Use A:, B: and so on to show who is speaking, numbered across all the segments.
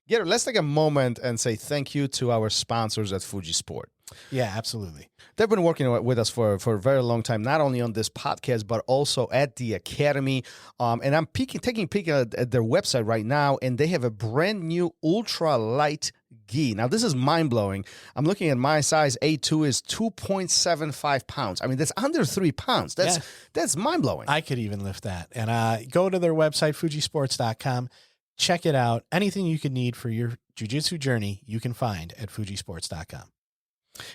A: Garrett, let's take a moment and say thank you to our sponsors at Fuji Sport.
B: Yeah, absolutely.
A: They've been working with us for a very long time, not only on this podcast, but also at the Academy. And I'm taking a peek at their website right now, and they have a brand new ultra light gi. Now, this is mind-blowing. I'm looking at my size. A2 is 2.75 pounds. I mean, that's under 3 pounds. That's mind-blowing.
B: I could even lift that. And go to their website, fujisports.com. Check it out. Anything you could need for your jiu-jitsu journey, you can find at fujisports.com.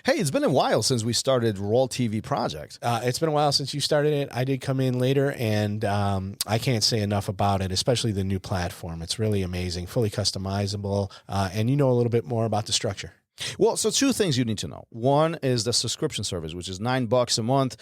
A: Hey, it's been a while since we started RŌL TV project.
B: It's been a while since you started it. I did come in later, and I can't say enough about it, especially the new platform. It's really amazing, fully customizable, and you know a little bit more about the structure.
A: Well, so two things you need to know. One is the subscription service, which is $9 a month.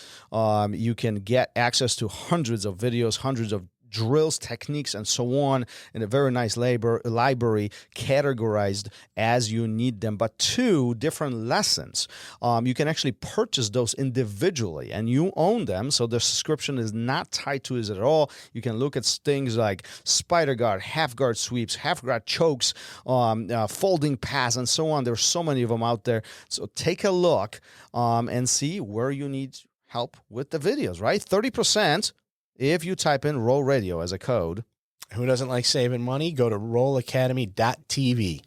A: You can get access to hundreds of videos, hundreds of drills, techniques, and so on in a very nice library categorized as you need them. But two different lessons. You can actually purchase those individually and you own them. So the subscription is not tied to it at all. You can look at things like spider guard, half guard sweeps, half guard chokes, folding pass, and so on. There's so many of them out there. So take a look and see where you need help with the videos, right? 30%. If you type in RŌL Radio as a code.
B: Who doesn't like saving money? Go to RŌLAcademy.tv.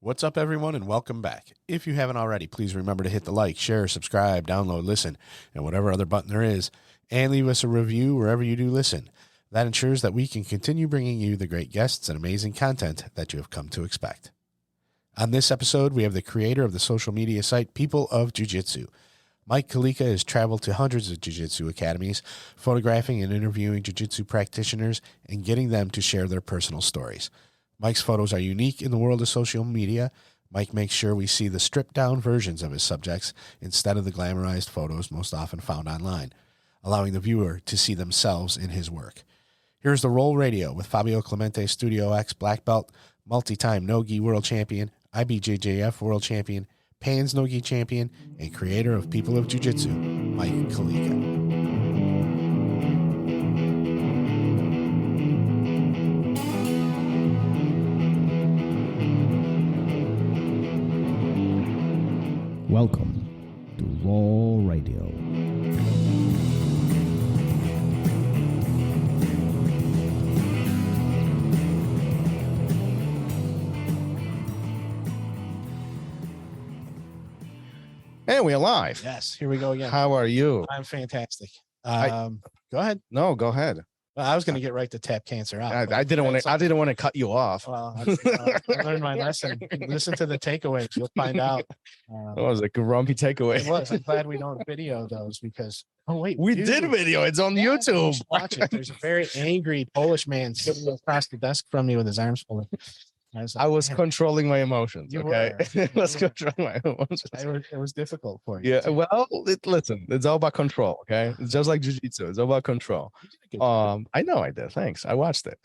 B: What's up, everyone, and welcome back. If you haven't already, please remember to hit the like, share, subscribe, download, listen, and whatever other button there is, and leave us a review wherever you do listen. That ensures that we can continue bringing you the great guests and amazing content that you have come to expect. On this episode, we have the creator of the social media site People of Jiu Jitsu. Mike Kalika has traveled to hundreds of jiu-jitsu academies, photographing and interviewing jiu-jitsu practitioners and getting them to share their personal stories. Mike's photos are unique in the world of social media. Mike makes sure we see the stripped-down versions of his subjects instead of the glamorized photos most often found online, allowing the viewer to see themselves in his work. Here's the RŌL Radio with Fabio Clemente, Studio X black belt, multi-time nogi world champion, ibjjf world champion, Pan's Nogi champion, and creator of People of Jiu Jitsu, Mike Kalika.
C: Welcome to RŌL Radio.
A: And we're live.
B: Yes, here we go again.
A: How are you?
B: I'm fantastic. Go ahead.
A: No, go ahead.
B: Well, I was going to get right to tap cancer out.
A: I didn't want to. I didn't want to cut you off.
B: Well, I learned my lesson. Listen to the takeaways. You'll find out.
A: That was a grumpy takeaway.
B: It was. I'm glad we don't video those because. Oh wait,
A: we did video. It's on YouTube.
B: Watch it. There's a very angry Polish man sitting across the desk from me with his arms folded.
A: I was controlling my emotions. Okay, I was controlling my emotions.
B: It was difficult for you.
A: Yeah. Well, listen, it's all about control. Okay, it's just like jiu-jitsu. It's all about control. I know I did. Thanks. I watched it.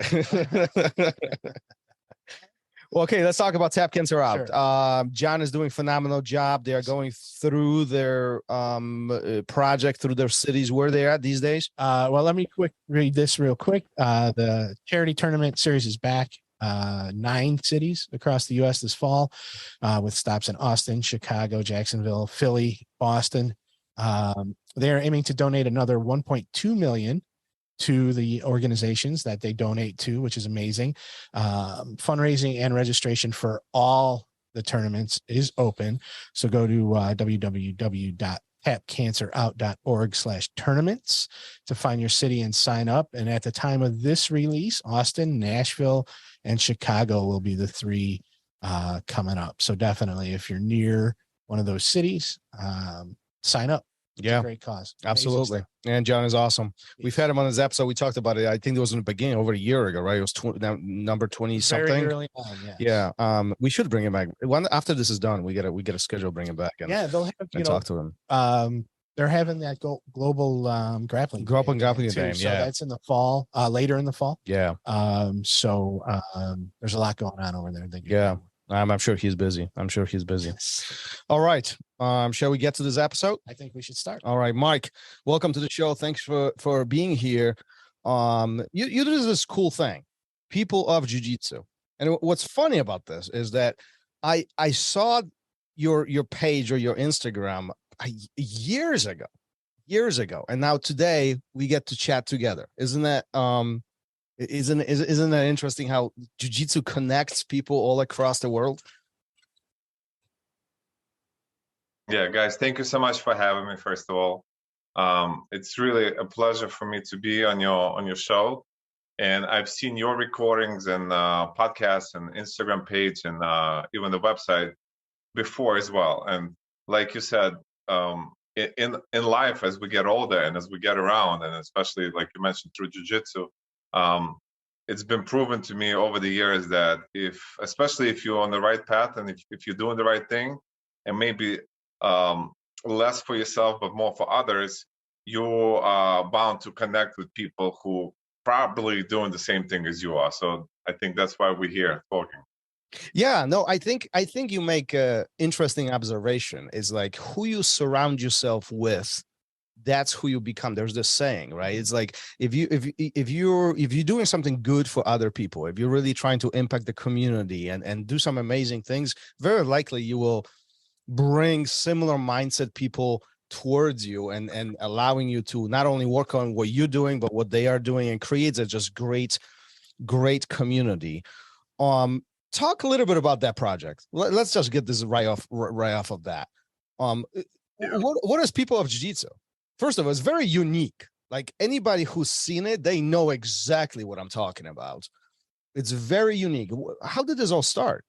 A: Well, okay, let's talk about Tap Cancer Out. Sure. John is doing a phenomenal job. They are going through their project, through their cities. Where they at these days?
B: Well, let me read this real quick. The charity tournament series is back. 9 cities across the U.S. this fall, with stops in Austin, Chicago, Jacksonville, Philly, Boston. They're aiming to donate another $1.2 million to the organizations that they donate to, which is amazing. Fundraising and registration for all the tournaments is open. So go to www.tapcancerout.org/tournaments to find your city and sign up. And at the time of this release, Austin, Nashville, and Chicago will be the 3 coming up. So definitely, if you're near one of those cities, sign up. It's a great cause.
A: Absolutely. And John is awesome. We've had him on this episode. We talked about it. I think it was in the beginning, over a year ago, right? It was number 20 something.
B: Very early on,
A: yes. Yeah. We should bring him back. After this is done, we get a schedule, bring him back. And,
B: they'll have
A: talk to him.
B: They're having that global grappling
A: game.
B: So that's in the fall, later in the fall.
A: Yeah.
B: So there's a lot going on over there.
A: I'm sure he's busy. All right. Shall we get to this episode?
B: I think we should start.
A: All right, Mike, welcome to the show. Thanks for being here. You do this cool thing, People of Jiu Jitsu. And what's funny about this is that I saw your page or your Instagram years ago, and now today we get to chat together. Isn't that isn't that interesting how jiu-jitsu connects people all across the world?
D: Yeah, guys, thank you so much for having me. First of all, it's really a pleasure for me to be on your show. And I've seen your recordings and podcasts and Instagram page and even the website before as well. And like you said, in life, as we get older and as we get around, and especially like you mentioned through jiu-jitsu, it's been proven to me over the years that especially if you're on the right path and if you're doing the right thing, and maybe less for yourself but more for others, you're bound to connect with people who probably doing the same thing as you are. So I think that's why we're here talking.
A: Yeah, no, I think you make a interesting observation. Is like who you surround yourself with, that's who you become. There's this saying, right? It's like if you're doing something good for other people, if you're really trying to impact the community and do some amazing things, very likely you will bring similar mindset people towards you and allowing you to not only work on what you're doing but what they are doing, and creates a just great community. Talk a little bit about that project. Let's just get this right off of that. What is People of Jiu Jitsu? First of all, it's very unique. Like anybody who's seen it, they know exactly what I'm talking about. It's very unique. How did this all start?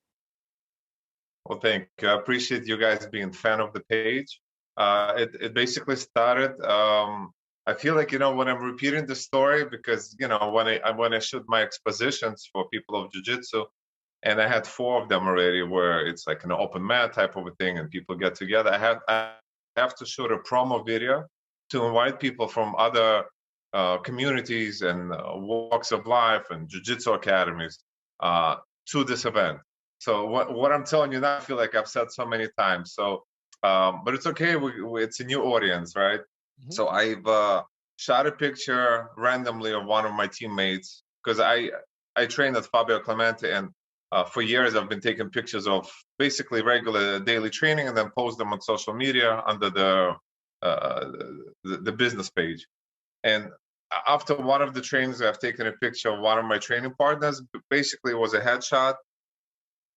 D: Well, thank you. I appreciate you guys being a fan of the page. It basically started. I feel like, when I'm repeating the story, because, when I shoot my expositions for People of Jiu Jitsu, and I had 4 of them already, where it's like an open mat type of a thing, and people get together. I have to shoot a promo video to invite people from other communities and walks of life and jiu-jitsu academies to this event. So what I'm telling you now, I feel like I've said so many times. So, but it's okay. It's a new audience, right? Mm-hmm. So I've shot a picture randomly of one of my teammates, because I train at Fabio Clemente, and for years I've been taking pictures of basically regular daily training and then post them on social media under the business page. And after one of the trainings, I've taken a picture of one of my training partners. Basically, it was a headshot.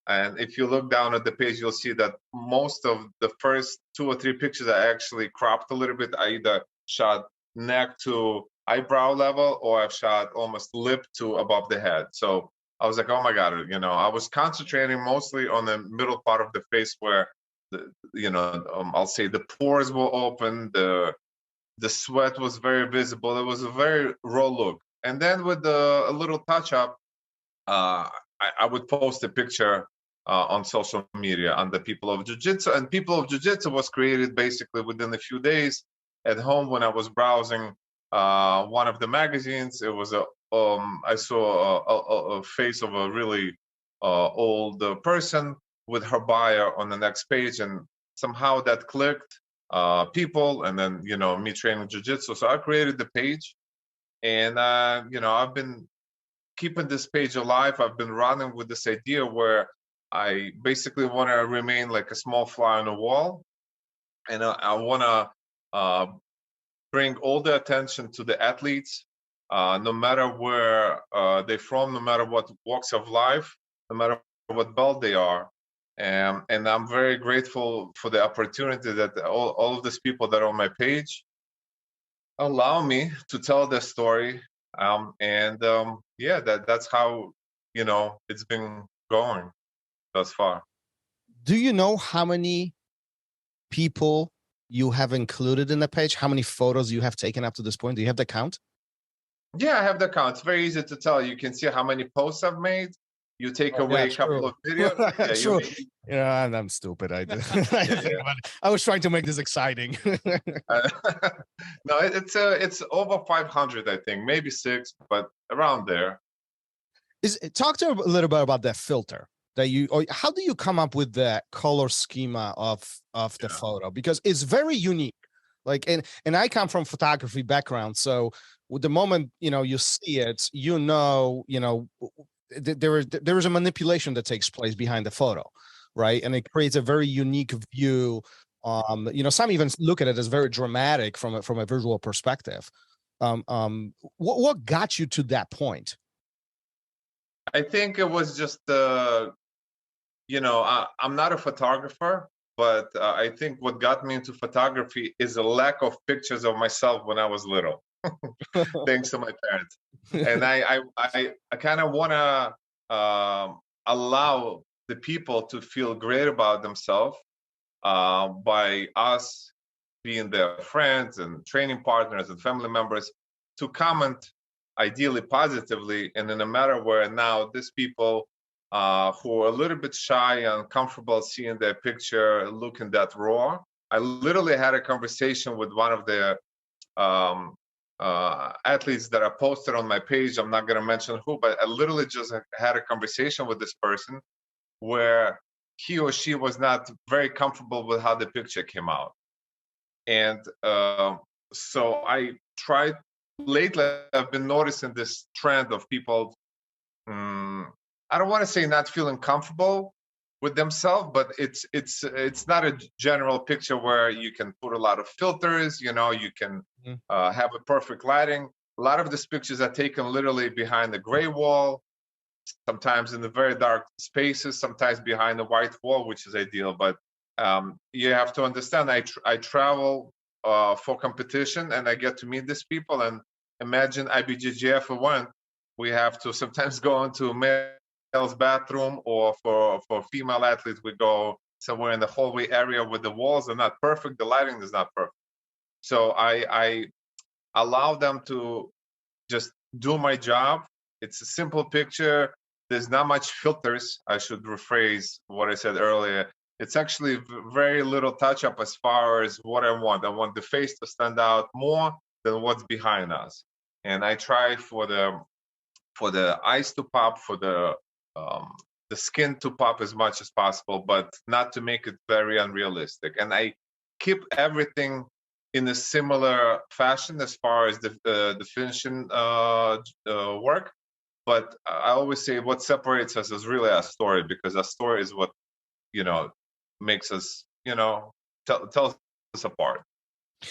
D: And if you look down at the page, you'll see that most of the first 2 or 3 pictures I actually cropped a little bit. I either shot neck to eyebrow level, or I've shot almost lip to above the head. So I was like, oh my God, I was concentrating mostly on the middle part of the face where, I'll say the pores were open, the sweat was very visible. It was a very raw look. And then with a little touch up, I would post a picture on social media under People of Jiu Jitsu. And People of Jiu Jitsu was created basically within a few days at home when I was browsing one of the magazines. It was I saw a face of a really old person with her bio on the next page, and somehow that clicked. People, and then me training jiu-jitsu. So I created the page, and I've been keeping this page alive. I've been running with this idea where I basically want to remain like a small fly on the wall, and I want to bring all the attention to the athletes, no matter where they're from, no matter what walks of life, no matter what belt they are. And I'm very grateful for the opportunity that all of these people that are on my page allow me to tell their story. That's how, it's been going thus far.
A: Do you know how many people you have included in the page? How many photos you have taken up to this point? Do you have the count?
D: Yeah, I have the count. It's very easy to tell. You can see how many posts I've made. You take away a couple of videos. Yeah,
A: true. I'm stupid. I was trying to make this exciting.
D: No, it's over 500, I think, maybe 6, but around there.
A: Talk to a little bit about that filter that how do you come up with the color schema of the photo? Because it's very unique. Like, and I come from photography background, so with the moment you see it, there is a manipulation that takes place behind the photo, right? And it creates a very unique view. Some even look at it as very dramatic from a visual perspective. What got you to that point?
D: I think it was just I'm not a photographer, but I think what got me into photography is a lack of pictures of myself when I was little, thanks to my parents. And I kind of want to allow the people to feel great about themselves by us being their friends and training partners and family members to comment ideally positively, and in a matter where now these people who are a little bit shy and uncomfortable seeing their picture looking that raw. I literally had a conversation with one of the athletes that I posted on my page. I'm not going to mention who, but I literally just had a conversation with this person where he or she was not very comfortable with how the picture came out. And so I tried. Lately, I've been noticing this trend of people, I don't want to say not feeling comfortable with themselves, but it's not a general picture where you can put a lot of filters, you can have a perfect lighting. A lot of these pictures are taken literally behind the gray wall, sometimes in the very dark spaces, sometimes behind the white wall, which is ideal. But you have to understand, I travel for competition, and I get to meet these people. And imagine ibjjf event, we have to sometimes go into male's bathroom, or for female athletes, we go somewhere in the hallway area where the walls are not perfect, the lighting is not perfect. So I allow them to just do my job. It's a simple picture. There's not much filters. I should rephrase what I said earlier. It's actually very little touch up as far as what I want. I want the face to stand out more than what's behind us. And I try for the eyes to pop, for the skin to pop as much as possible, but not to make it very unrealistic. And I keep everything in a similar fashion as far as the finishing work. But I always say what separates us is really our story, because our story is what makes us, tells us apart.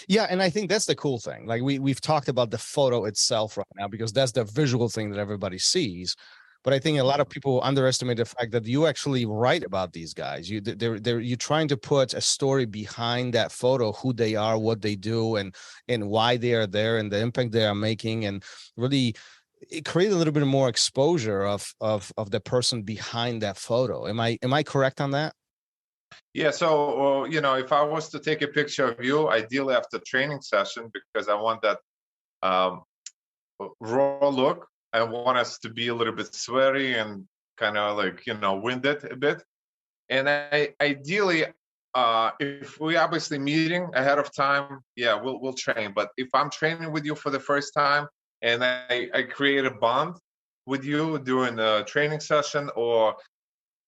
A: Yeah, and I think that's the cool thing. Like we've talked about the photo itself right now, because that's the visual thing that everybody sees. But I think a lot of people underestimate the fact that you actually write about these guys. You're trying to put a story behind that photo, who they are, what they do, and why they are there, and the impact they are making, and really it creates a little bit more exposure of the person behind that photo. Am I correct on that?
D: Yeah, so if I was to take a picture of you, ideally after training session, because I want that raw look. I want us to be a little bit sweaty and kind of like winded a bit. And ideally, if we obviously meeting ahead of time, yeah, we'll train. But if I'm training with you for the first time and I create a bond with you during a training session or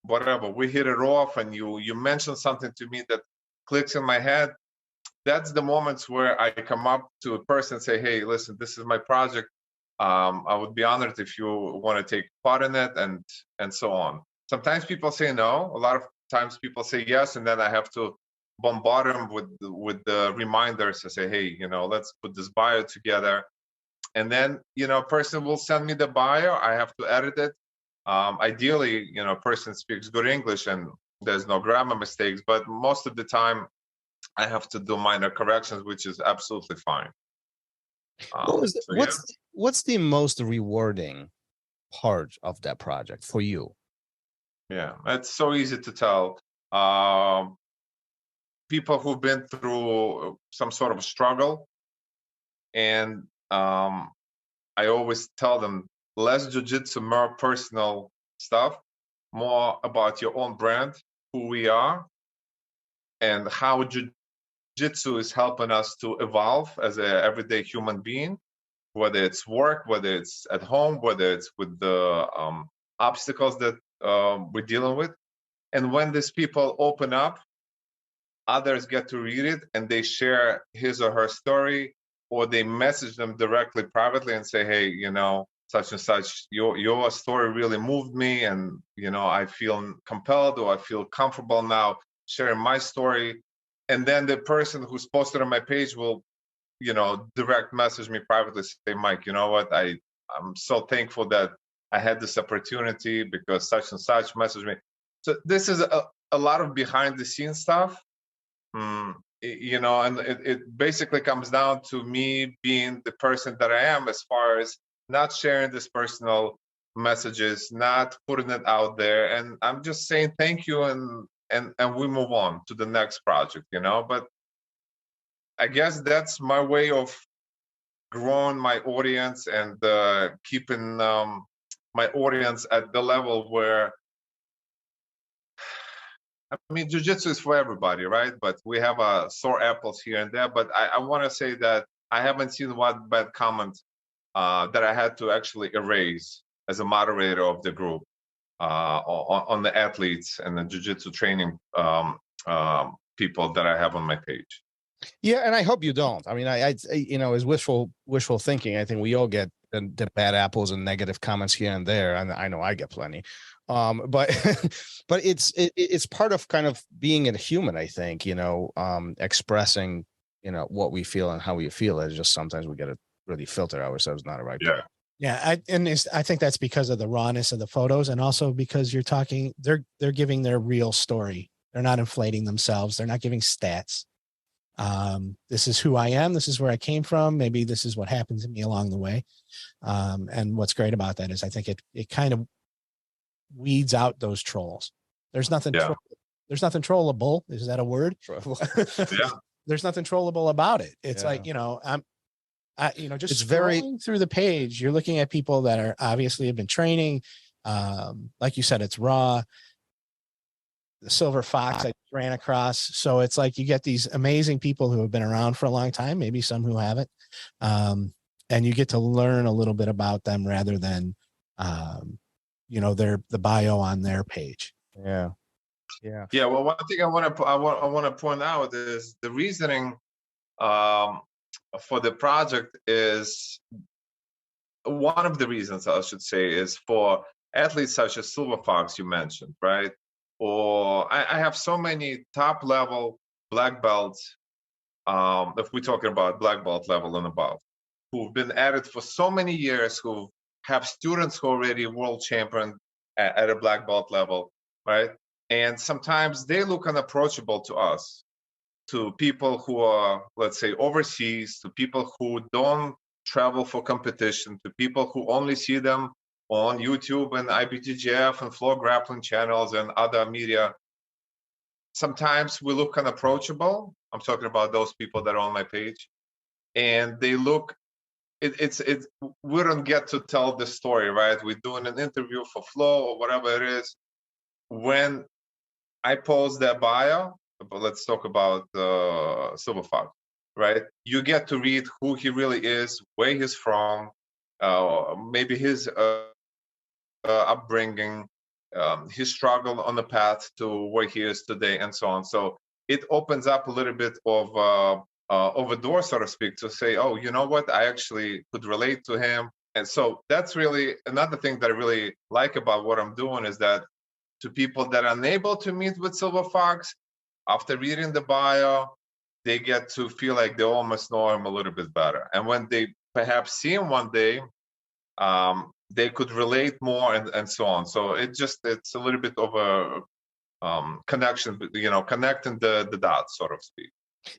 D: whatever, we hit it off, and you mention something to me that clicks in my head, that's the moments where I come up to a person and say, hey, listen, this is my project. I would be honored if you want to take part in it, and so on. Sometimes people say no. A lot of times people say yes, and then I have to bombard them with the reminders to say, hey, let's put this bio together. And then, a person will send me the bio. I have to edit it. Ideally, a person speaks good English and there's no grammar mistakes, but most of the time I have to do minor corrections, which is absolutely fine.
A: What's the most rewarding part of that project for you?
D: Yeah, it's so easy to tell. People who've been through some sort of struggle, and I always tell them, less jiu-jitsu, more personal stuff, more about your own brand, who we are, and how jiu-jitsu is helping us to evolve as an everyday human being, whether it's work, whether it's at home, whether it's with the obstacles that we're dealing with. And when these people open up, others get to read it and they share his or her story, or they message them directly privately and say, hey, such and such, your story really moved me, and I feel compelled, or I feel comfortable now sharing my story. And then the person who's posted on my page will, direct message me privately, say, Mike, you know what, I'm so thankful that I had this opportunity because such and such messaged me. So this is a lot of behind the scenes stuff. And it basically comes down to me being the person that I am, as far as not sharing these personal messages, not putting it out there. And I'm just saying thank you, and we move on to the next project, But I guess that's my way of growing my audience and keeping my audience at the level where, I mean, jiu-jitsu is for everybody, right? But we have sore apples here and there. But I want to say that I haven't seen one bad comment that I had to actually erase as a moderator of the group on the athletes and the jiu-jitsu training people that I have on my page.
A: Yeah, and I hope you don't. I mean, I as wishful thinking, I think we all get the bad apples and negative comments here and there, and I know I get plenty. But but it's part of kind of being a human, I think. Expressing what we feel and how we feel. It's just sometimes we got to really filter ourselves, not a right.
D: Yeah.
B: Yeah, I think that's because of the rawness of the photos, and also because they're giving their real story. They're not inflating themselves. They're not giving stats. This is who I am. This is where I came from. Maybe this is what happened to me along the way. And what's great about that is I think it kind of weeds out those trolls. There's nothing.
D: Yeah.
B: There's nothing trollable. Is that a word?
D: Yeah.
B: There's nothing trollable about it. It's like, just scrolling through the page, you're looking at people that are obviously have been training. Like you said, it's raw. The Silver Fox I ran across. So it's like you get these amazing people who have been around for a long time, maybe some who haven't. And you get to learn a little bit about them rather than, the bio on their page.
A: Yeah. Yeah.
D: Yeah. Well, one thing I want to point out is the reasoning for the project is, one of the reasons I should say, is for athletes such as Silver Fox you mentioned, right? Or I have so many top level black belts, if we're talking about black belt level and above, who've been at it for so many years, who have students who are already world champion at a black belt level, right? And sometimes they look unapproachable to us, to people who are, let's say, overseas, to people who don't travel for competition, to people who only see them on YouTube and ibjjf and floor grappling channels and other media. Sometimes we look unapproachable. I'm talking about those people that are on my page, and they look. We don't get to tell the story, right? We're doing an interview for Flow or whatever it is. When I post their bio, but let's talk about Silver Fox, right? You get to read who he really is, where he's from, maybe his upbringing, his struggle on the path to where he is today, and so on. So it opens up a little bit of a door, so to speak, to say, oh, you know what, I actually could relate to him. And so that's really another thing that I really like about what I'm doing, is that to people that are unable to meet with Silver Fox, after reading the bio, they get to feel like they almost know him a little bit better. And when they perhaps see him one day, they could relate more, and so on. So it's a little bit of a connection, connecting the dots, so to speak.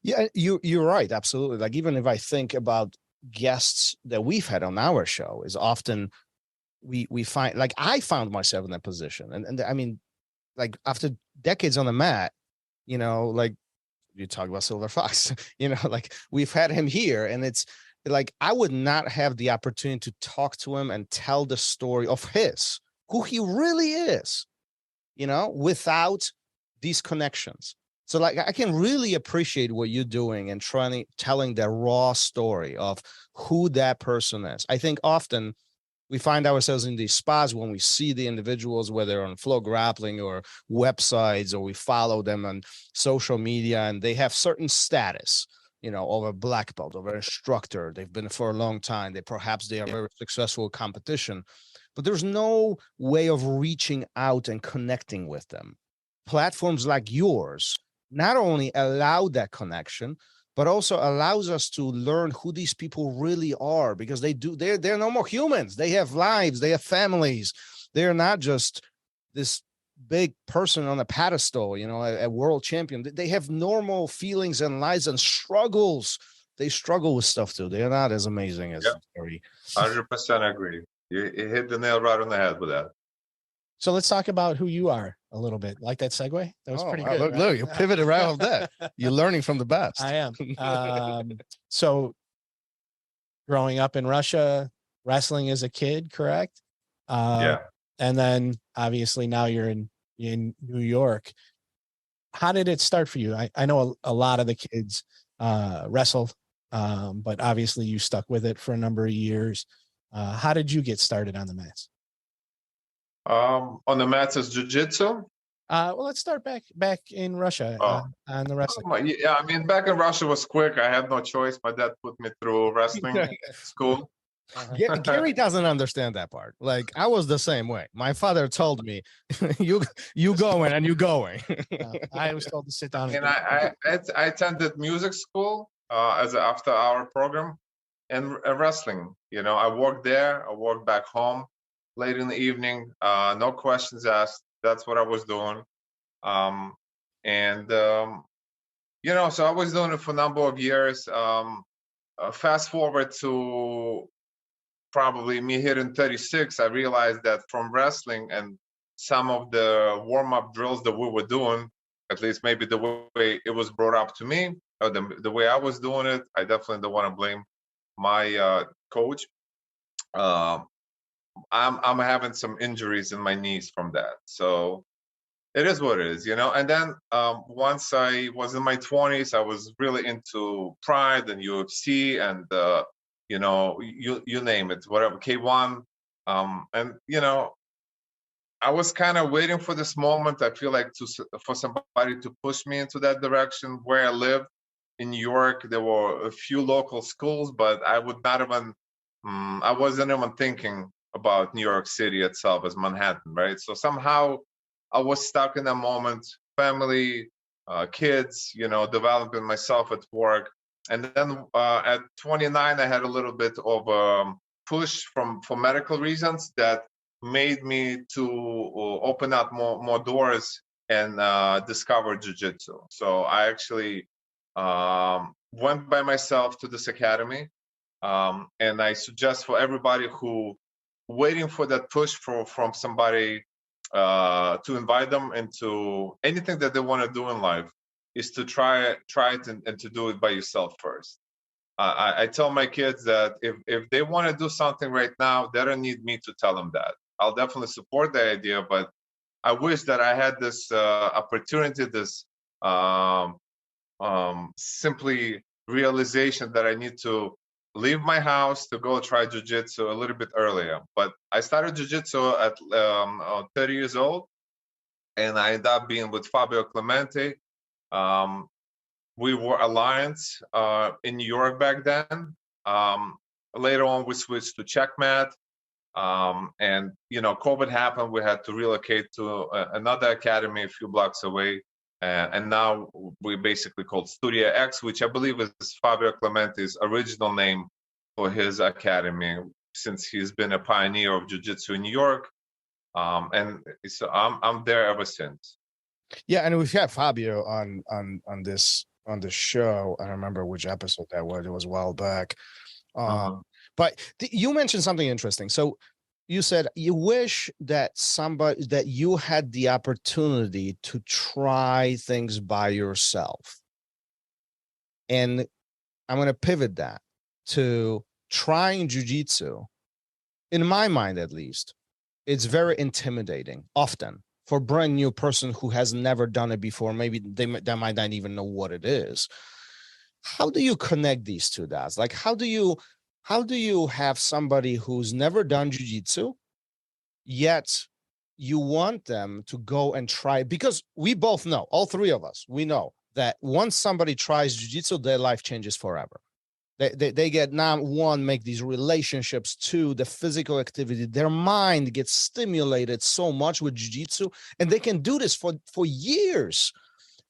A: Yeah, you're right. Absolutely. Like, even if I think about guests that we've had on our show, is often we find, like, I found myself in that position. And I mean, like, after decades on the mat, like you talk about Silver Fox, like, we've had him here, and it's like, I would not have the opportunity to talk to him and tell the story of who he really is, without these connections. So, like, I can really appreciate what you're doing and telling the raw story of who that person is. I think often we find ourselves in these spots when we see the individuals, whether on Flow Grappling or websites, or we follow them on social media, and they have certain status. of a black belt, of an instructor. They've been for a long time. They are very successful at competition, but there's no way of reaching out and connecting with them. Platforms like yours not only allow that connection, but also allows us to learn who these people really are, because they're no more humans. They have lives, they have families. They're not just this big person on a pedestal, a world champion. They have normal feelings and lives and struggles. They struggle with stuff too. They're not as amazing as Gary.
D: 100% agree. You hit the nail right on the head with that.
B: So let's talk about who you are a little bit. Like that segue? That was pretty good.
A: Look, you pivoted right off that. You're learning from the best.
B: I am. So growing up in Russia, wrestling as a kid, correct?
D: Yeah.
B: And then obviously now you're in New York. How did it start for you? I know a lot of the kids wrestle, but obviously you stuck with it for a number of years. How did you get started on the mats?
D: On the mats as jiu-jitsu?
B: Well, let's start back in Russia on the wrestling.
D: Yeah, I mean, back in Russia was quick. I had no choice. My dad put me through wrestling school.
A: Gary doesn't understand that part. Like, I was the same way. My father told me, you going and you going.
B: I was told to sit down.
D: And I attended music school as an after-hour program and wrestling. I worked there. I worked back home late in the evening. No questions asked. That's what I was doing. So I was doing it for a number of years. Fast forward to probably me hitting 36, I realized that from wrestling and some of the warm-up drills that we were doing, at least maybe the way it was brought up to me, or the way I was doing it, I definitely don't want to blame my coach. I'm having some injuries in my knees from that. So it is what it is, And then once I was in my 20s, I was really into Pride and UFC and you name it, whatever, K1. I was kind of waiting for this moment. I feel like for somebody to push me into that direction. Where I lived in New York, there were a few local schools, but I wasn't even thinking about New York City itself as Manhattan, right? So somehow I was stuck in that moment, family, kids, developing myself at work. And then at 29, I had a little bit of a push for medical reasons that made me to open up more doors and discover jiu-jitsu. So I actually went by myself to this academy. And I suggest for everybody who waiting for that push from somebody to invite them into anything that they want to do in life, is to try it and to do it by yourself first. I tell my kids that if they want to do something right now, they don't need me to tell them that. I'll definitely support the idea, but I wish that I had this opportunity, this simply realization that I need to leave my house to go try jiu-jitsu a little bit earlier. But I started jiu-jitsu at 30 years old, and I ended up being with Fabio Clemente. We were alliance in New York back then. Later on, we switched to Checkmat. And COVID happened. We had to relocate to another academy a few blocks away. And now we basically called Studio X, which I believe is Fabio Clemente's original name for his academy, since he's been a pioneer of jiu-jitsu in New York. And so I'm there ever since.
A: Yeah, and we've had Fabio on this show. I don't remember which episode that was. It was a while back. But you mentioned something interesting. So you said you wish that you had the opportunity to try things by yourself. And I'm going to pivot that to trying jiu-jitsu. In my mind, at least, it's very intimidating often for a brand new person who has never done it before. Maybe they might not even know what it is. How do you connect these two dots? Like, how do you have somebody who's never done jiu-jitsu, yet you want them to go and try? Because we both know, all three of us, we know that once somebody tries jiu-jitsu, their life changes forever. They get, now, one, make these relationships, two, the physical activity, their mind gets stimulated so much with jiu-jitsu, and they can do this for years.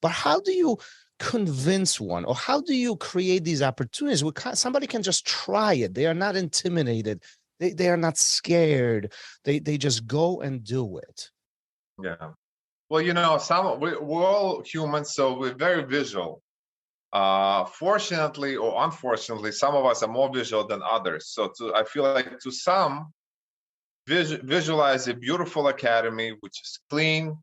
A: But how do you convince one, or how do you create these opportunities where somebody can just try it? They are not intimidated. They are not scared. They just go and do it.
D: Yeah. Well, we're all humans, so we're very visual. Fortunately or unfortunately, some of us are more visual than others. So I feel like to some, visualize a beautiful academy, which is clean,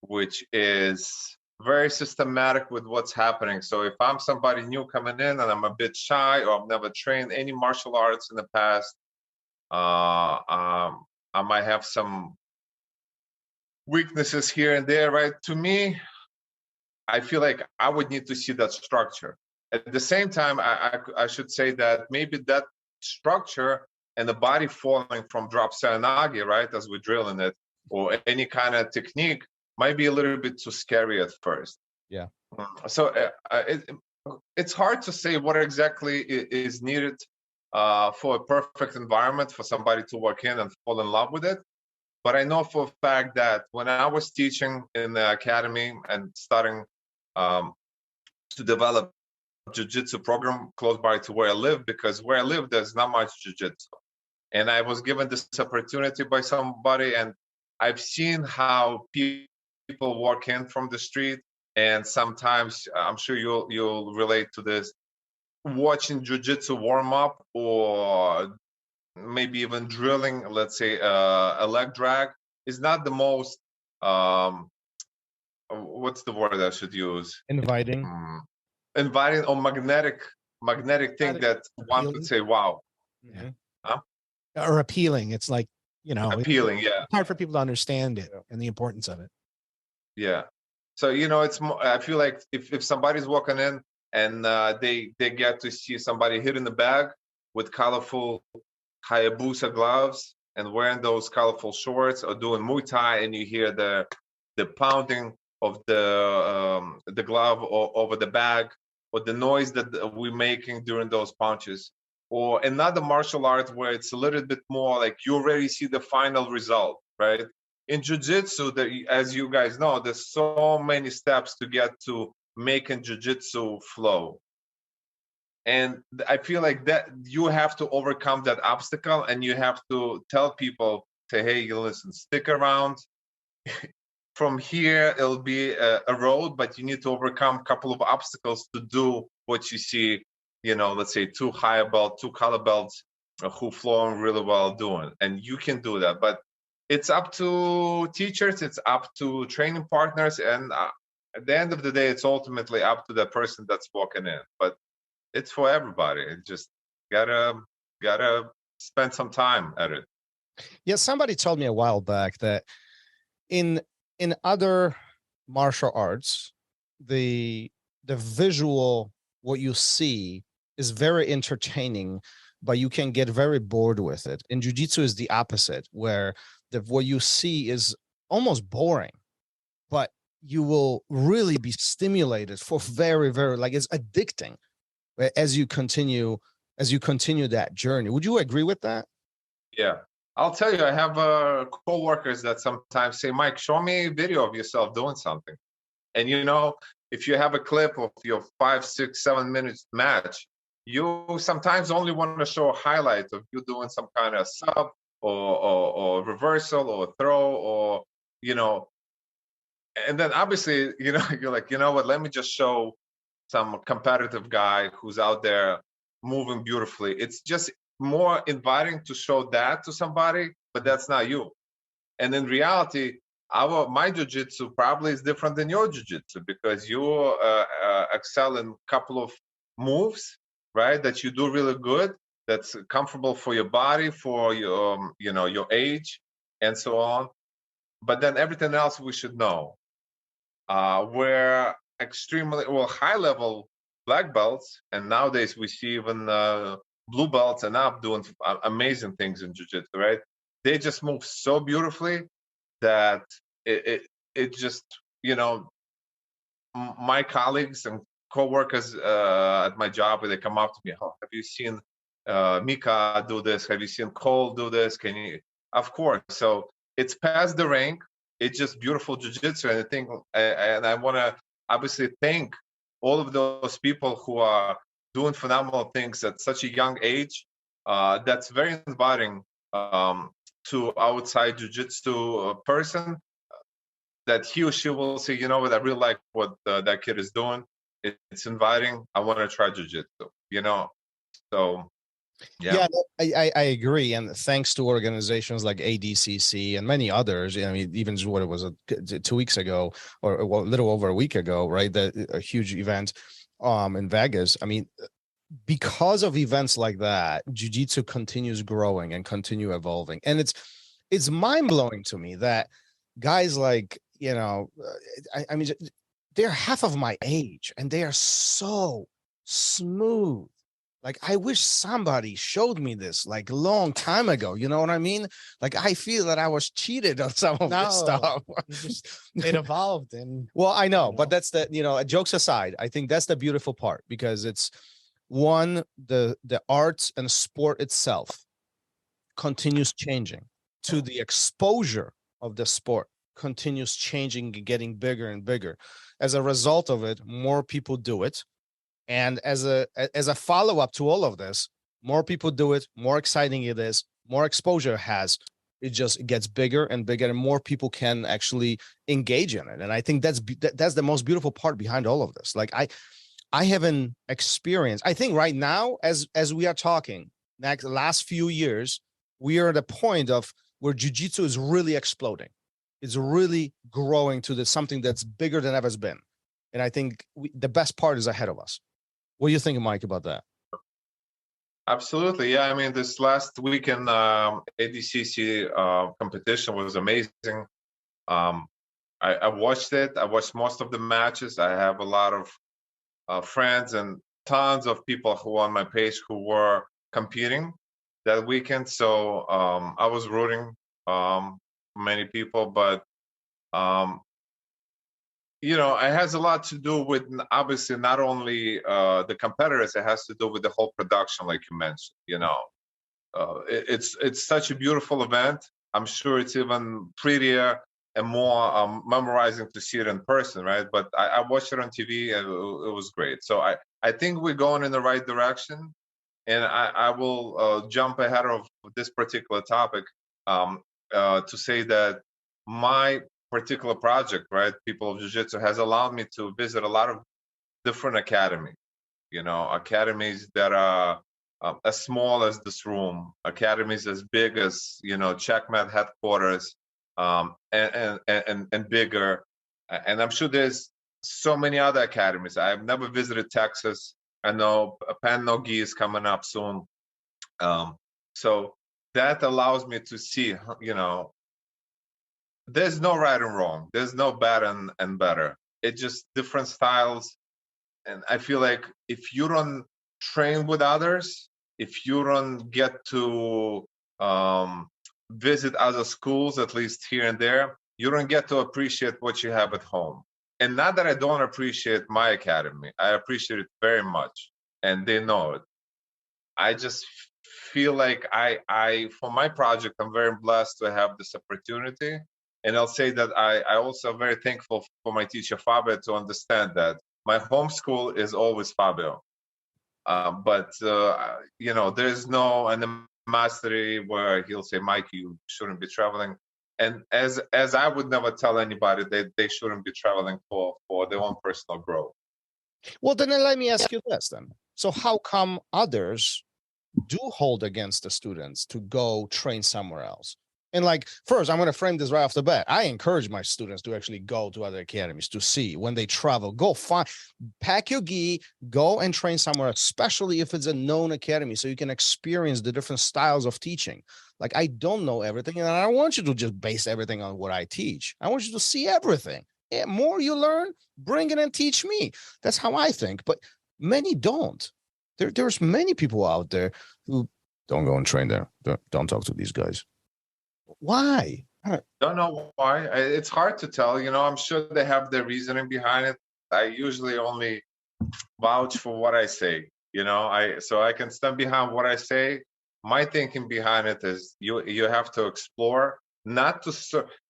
D: which is very systematic with what's happening. So if I'm somebody new coming in and I'm a bit shy, or I've never trained any martial arts in the past, I might have some weaknesses here and there, right? To me, I feel like I would need to see that structure. At the same time, I should say that maybe that structure and the body falling from drop nogi, right, as we're drilling it, or any kind of technique, might be a little bit too scary at first.
A: Yeah.
D: So it's hard to say what exactly is needed for a perfect environment for somebody to walk in and fall in love with it. But I know for a fact that when I was teaching in the academy and starting to develop jiu-jitsu program close by to where I live, because where I live, there's not much jiu-jitsu. And I was given this opportunity by somebody, and I've seen how people walk in from the street, and sometimes, I'm sure you'll relate to this, watching jiu-jitsu warm up, or maybe even drilling, let's say, a leg drag, is not the most, what's the word I should use?
A: Inviting.
D: Inviting or magnetic thing that one could say, wow.
B: Yeah.
D: Huh?
B: Or appealing. It's like,
D: appealing. Yeah.
B: It's hard for people to understand it and the importance of it.
D: Yeah. So, it's more, I feel like if somebody's walking in and they get to see somebody hitting the bag with colorful Hayabusa gloves and wearing those colorful shorts, or doing Muay Thai, and you hear the pounding of the glove over the bag, or the noise that we're making during those punches, or another martial art where it's a little bit more like you already see the final result, right? In jiu-jitsu, as you guys know, there's so many steps to get to making jiu-jitsu flow. And I feel like that you have to overcome that obstacle, and you have to tell people, say, hey, listen, stick around. From here, it'll be a road, but you need to overcome a couple of obstacles to do what you see, let's say two color belts who flowing really well doing. And you can do that. But it's up to teachers, it's up to training partners. And at the end of the day, it's ultimately up to the person that's walking in. But it's for everybody. It just gotta spend some time at it.
A: Yeah, somebody told me a while back that in other martial arts, the visual, what you see, is very entertaining, but you can get very bored with it. In jiu-jitsu is the opposite, where what you see is almost boring, but you will really be stimulated for very, very, like, it's addicting as you continue that journey. Would you agree with that?
D: Yeah. I'll tell you, I have co-workers that sometimes say, Mike, show me a video of yourself doing something. And, if you have a clip of your 5, 6, 7 minutes match, you sometimes only want to show a highlight of you doing some kind of sub or reversal or throw, or, and then obviously, you're like, what, let me just show some competitive guy who's out there moving beautifully. It's just more inviting to show that to somebody, but that's not you. And in reality, my jiu-jitsu probably is different than your jiu-jitsu, because you excel in a couple of moves, right, that you do really good, that's comfortable for your body, for your your age, and so on. But then everything else we should know. We're extremely high level black belts, and nowadays we see even blue belts and up doing amazing things in jiu-jitsu, right? They just move so beautifully that it just my colleagues and coworkers at my job, they come up to me, oh, have you seen Mika do this? Have you seen Cole do this? Can you? Of course. So it's past the rank. It's just beautiful jiu-jitsu. And I think, and I want to obviously thank all of those people who are doing phenomenal things at such a young age. That's very inviting to outside jiu-jitsu person, that he or she will say, you know what, I really like what that kid is doing. It's inviting. I want to try jiu-jitsu, you know? So, yeah.
A: I agree. And thanks to organizations like ADCC and many others, I mean, even what it was 2 weeks ago, or a little over a week ago, right? A huge event in Vegas. I mean, because of events like that, jiu-jitsu continues growing and continue evolving. And it's mind-blowing to me that guys like, you know, I mean, they're half of my age and they are so smooth. Like, I wish somebody showed me this like a long time ago. You know what I mean? Like, I feel that I was cheated on some of this stuff.
B: It evolved. And
A: well, I know, but that's the, you know, jokes aside, I think that's the beautiful part, because it's one, the art and sport itself continues changing, to the exposure of the sport continues changing and getting bigger and bigger. As a result of it, more people do it. And as a follow-up to all of this, more people do it, more exciting it is, more exposure it has. It just gets bigger and bigger, and more people can actually engage in it. And I think that's the most beautiful part behind all of this. Like, I haven't experienced, I think right now, as we are talking, last few years, we are at a point of where jiu-jitsu is really exploding. It's really growing to something that's bigger than ever has been. And I think the best part is ahead of us. What do you think, Mike, about that?
D: Absolutely. Yeah. I mean, this last weekend ADCC competition was amazing. I watched it. I watched most of the matches. I have a lot of friends and tons of people who on my page who were competing that weekend. So I was rooting many people, but you know, it has a lot to do with obviously not only the competitors. It has to do with the whole production, like you mentioned. You know, it's such a beautiful event. I'm sure it's even prettier and more memorizing to see it in person, right? But I watched it on TV and it was great. So I think we're going in the right direction. And I will jump ahead of this particular topic to say that my particular project, right, People of Jiu Jitsu, has allowed me to visit a lot of different academies. You know, academies that are as small as this room, academies as big as, you know, Checkmat headquarters, and bigger. And I'm sure there's so many other academies. I've never visited Texas. I know Pan Nogi is coming up soon. So that allows me to see, you know, there's no right and wrong. There's no bad and better. It's just different styles. And I feel like if you don't train with others, if you don't get to visit other schools, at least here and there, you don't get to appreciate what you have at home. And not that I don't appreciate my academy. I appreciate it very much. And they know it. I just feel like I for my project, I'm very blessed to have this opportunity. And I'll say that I also am very thankful for my teacher, Fabio, to understand that my home school is always Fabio. But, you know, there's no animosity where he'll say, Mike, you shouldn't be traveling. And as I would never tell anybody that they shouldn't be traveling for their own personal growth.
A: Well, then let me ask you this then. So how come others do hold against the students to go train somewhere else? And like, first, I'm going to frame this right off the bat. I encourage my students to actually go to other academies to see when they travel. Go find, pack your gi, go and train somewhere, especially if it's a known academy, so you can experience the different styles of teaching. Like, I don't know everything, and I don't want you to just base everything on what I teach. I want you to see everything. The more you learn, bring it and teach me. That's how I think. But many don't. There's many people out there who don't go and train there. Don't talk to these guys. Why?
D: Don't know why. It's hard to tell. You know, I'm sure they have their reasoning behind it. I usually only vouch for what I say. So I can stand behind what I say. My thinking behind it is you have to explore, not to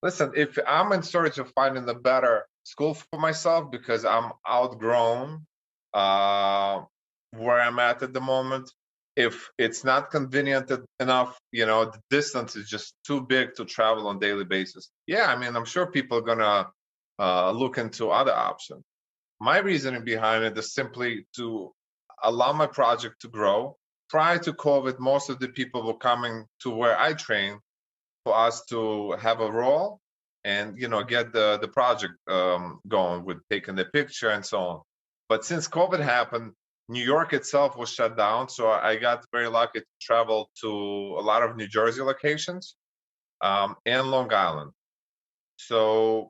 D: listen. If I'm in search of finding a better school for myself because I'm outgrown where I'm at the moment, if it's not convenient enough, the distance is just too big to travel on a daily basis. Yeah, I mean, I'm sure people are gonna look into other options. My reasoning behind it is simply to allow my project to grow. Prior to COVID, most of the people were coming to where I train for us to have a role and get the project going with taking the picture and so on. But since COVID happened, New York itself was shut down, so I got very lucky to travel to a lot of New Jersey locations and Long Island. So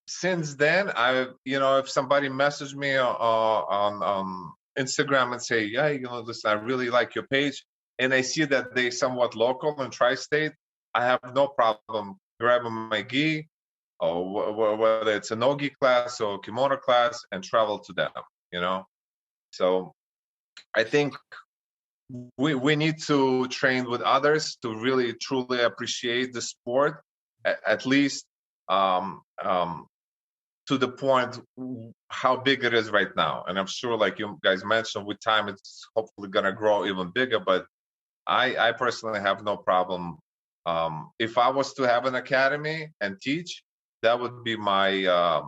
D: since then, if somebody messaged me on Instagram and say, yeah, listen, I really like your page, and I see that they somewhat local in tri-state, I have no problem grabbing my gi, or whether it's a nogi class or kimono class, and travel to them. So I think we need to train with others to really truly appreciate the sport, at least to the point how big it is right now. And I'm sure, like you guys mentioned, with time it's hopefully going to grow even bigger. But I personally have no problem. If I was to have an academy and teach, that would be my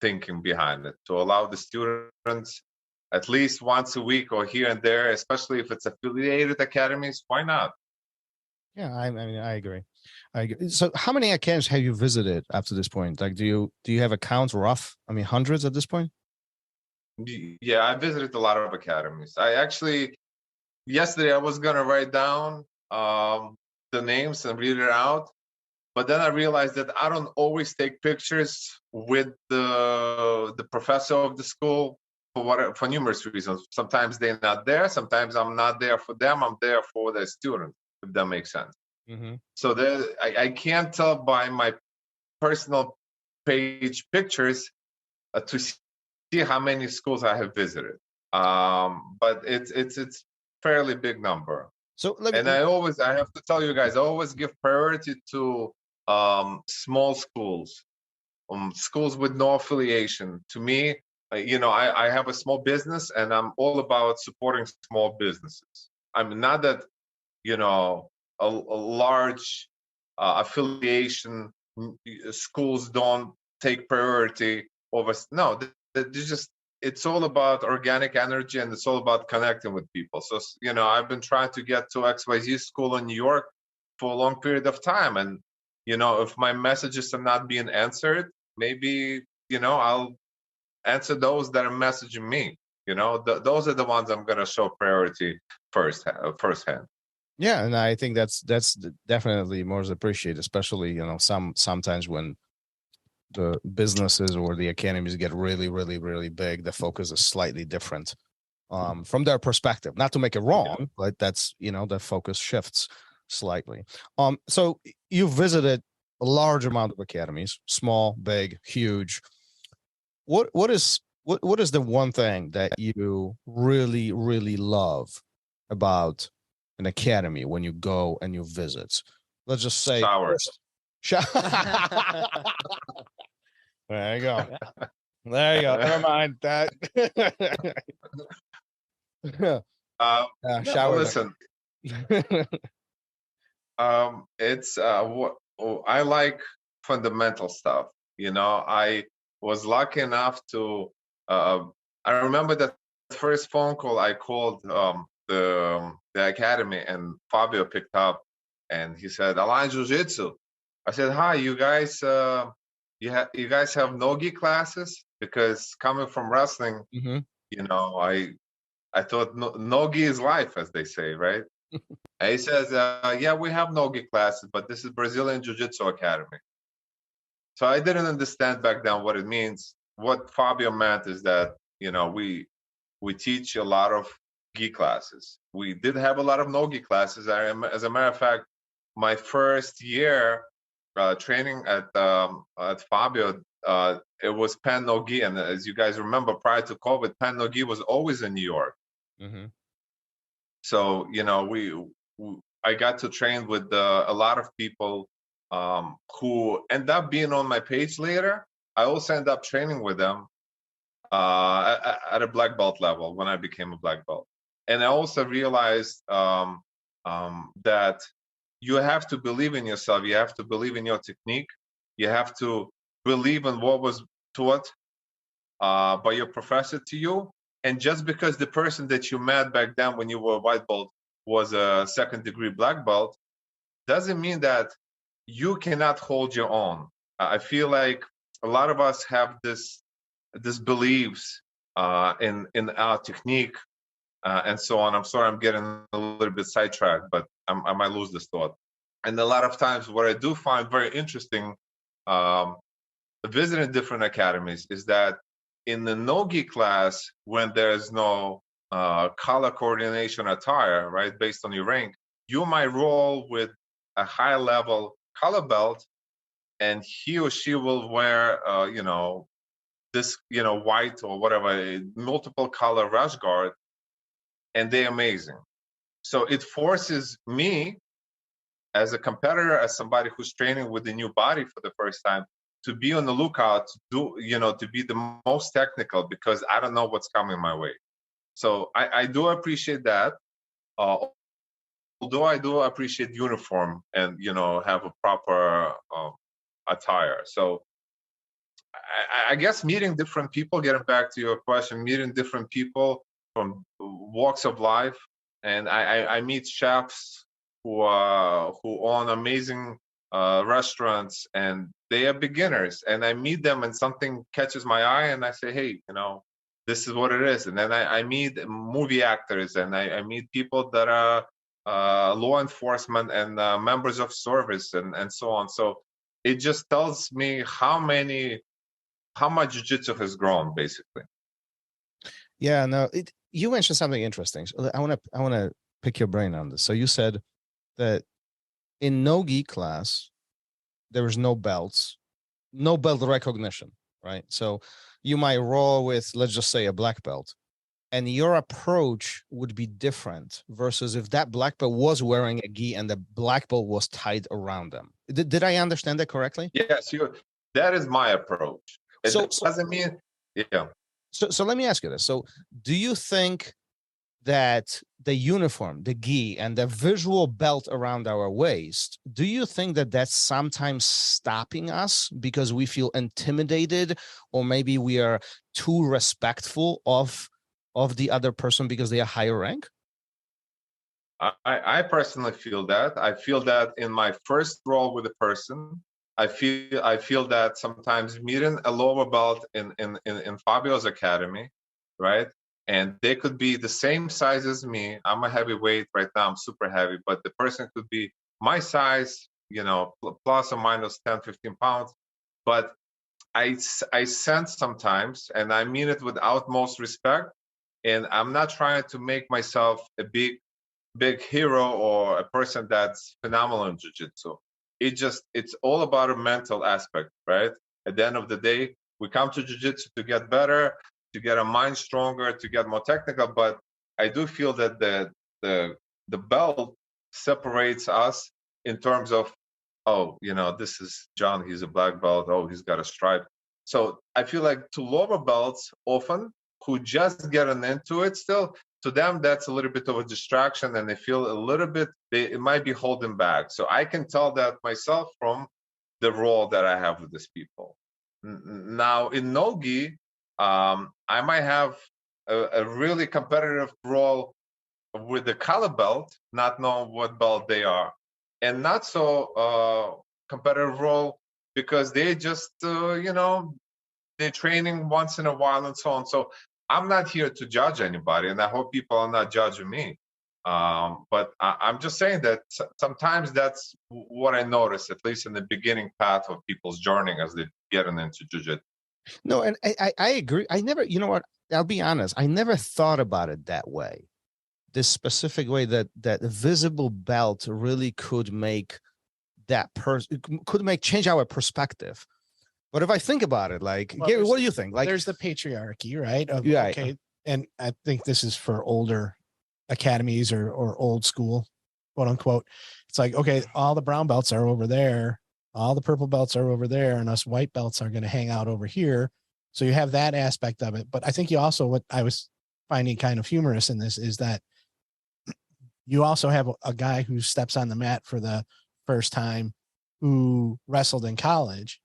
D: thinking behind it, to allow the students at least once a week or here and there, especially if it's affiliated academies. Why not?
A: Yeah, I mean, I agree. So how many academies have you visited up to this point? Like, do you have a count rough? I mean, hundreds at this point?
D: Yeah, I visited a lot of academies. I actually, yesterday I was going to write down the names and read it out. But then I realized that I don't always take pictures with the professor of the school for numerous reasons. Sometimes they're not there. Sometimes I'm not there for them. I'm there for the students, if that makes sense. Mm-hmm. So I can't tell by my personal page pictures to see how many schools I have visited. But it's fairly big number. So I have to tell you guys, I always give priority to small schools, schools with no affiliation. To me, I have a small business, and I'm all about supporting small businesses. I'm not that, a large affiliation schools don't take priority over. No, it's all about organic energy, and it's all about connecting with people. So, I've been trying to get to XYZ school in New York for a long period of time. And, if my messages are not being answered, maybe, I'll answer those that are messaging me. Those are the ones I'm going to show priority firsthand.
A: Yeah, and I think that's definitely more appreciated, especially, sometimes when the businesses or the academies get really, really, really big, the focus is slightly different from their perspective. Not to make it wrong, but that's, the focus shifts slightly. So you visited a large amount of academies, small, big, huge. What is the one thing that you really, really love about an academy when you go and you visit? Let's just say
D: showers.
A: There you go. There you go. Never mind that. Shower.
D: Listen, it's what I like fundamental stuff. I was lucky enough to. I remember that first phone call I called the academy, and Fabio picked up, and he said, "Align Jiu Jitsu." I said, "Hi, you guys. You guys have nogi classes?" Because coming from wrestling, mm-hmm. I thought nogi is life, as they say, right? And he says, "Yeah, we have nogi classes, but this is Brazilian Jiu Jitsu Academy." So I didn't understand back then what it means. What Fabio meant is that we teach a lot of gi classes. We did have a lot of nogi classes. As a matter of fact, my first year training at Fabio, it was Pen Nogi, and as you guys remember, prior to COVID, Pen Nogi was always in New York.
A: Mm-hmm.
D: So I got to train with a lot of people who end up being on my page later. I also end up training with them at a black belt level when I became a black belt. And I also realized that you have to believe in yourself. You have to believe in your technique. You have to believe in what was taught by your professor to you. And just because the person that you met back then when you were a white belt was a second-degree black belt, doesn't mean that you cannot hold your own. I feel like a lot of us have this beliefs in our technique and so on. I'm sorry, I'm getting a little bit sidetracked, but I might lose this thought. And a lot of times, what I do find very interesting, visiting different academies, is that in the nogi class, when there's no color coordination attire, right, based on your rank, you might roll with a high level color belt, and he or she will wear, this, white or whatever, multiple color rash guard, and they're amazing. So it forces me as a competitor, as somebody who's training with a new body for the first time, to be on the lookout, to be the most technical, because I don't know what's coming my way. So I do appreciate that. Although I do appreciate uniform and, have a proper attire. So I guess meeting different people, getting back to your question, meeting different people from walks of life. And I meet chefs who own amazing restaurants, and they are beginners, and I meet them and something catches my eye and I say, hey, this is what it is. And then I meet movie actors, and I meet people that are law enforcement and members of service and so on. So it just tells me how much jiu-jitsu has grown, basically.
A: Yeah, no, you mentioned something interesting. So I want to pick your brain on this. So you said that in nogi class, there is no belts, no belt recognition, right? So you might roll with, let's just say, a black belt, and your approach would be different versus if that black belt was wearing a gi and the black belt was tied around them. Did I understand that correctly?
D: Yes, that is my approach. It doesn't mean, yeah.
A: So let me ask you this. So do you think that the uniform, the gi, and the visual belt around our waist, do you think that that's sometimes stopping us because we feel intimidated, or maybe we are too respectful of the other person because they are higher rank?
D: I personally feel that. I feel that in my first role with a person. I feel that sometimes meeting a lower belt in Fabio's academy, right? And they could be the same size as me. I'm a heavyweight right now. I'm super heavy, but the person could be my size, plus or minus 10, 15 pounds. But I sense sometimes, and I mean it with utmost respect, and I'm not trying to make myself a big hero or a person that's phenomenal in jiu-jitsu. It's all about a mental aspect, right? At the end of the day, we come to jiu-jitsu to get better, to get our mind stronger, to get more technical. But I do feel that the belt separates us in terms of, this is John, he's a black belt. Oh, he's got a stripe. So I feel like to lower belts often who just getting into it still, to them, that's a little bit of a distraction, and they feel a little bit, it might be holding back. So I can tell that myself from the role that I have with these people. Now, in nogi, I might have a really competitive role with the color belt, not knowing what belt they are, and not so competitive role because they just, they're training once in a while and so on. So I'm not here to judge anybody, and I hope people are not judging me. But I'm just saying that sometimes that's what I notice, at least in the beginning path of people's journey as they're getting into jiu-jitsu.
A: No, and I agree. I never, you know what? I'll be honest. I never thought about it that way. This specific way that visible belt really could make change our perspective. But if I think about it, like,
B: Well,
A: Gary, what do you think? Like,
B: there's the patriarchy, right? Of,
A: Yeah.
B: okay. And I think this is for older academies or old school, quote unquote. It's like, okay, all the brown belts are over there. All the purple belts are over there, and us white belts are going to hang out over here. So you have that aspect of it. But I think you also, what I was finding kind of humorous in this is that you also have a guy who steps on the mat for the first time who wrestled in college,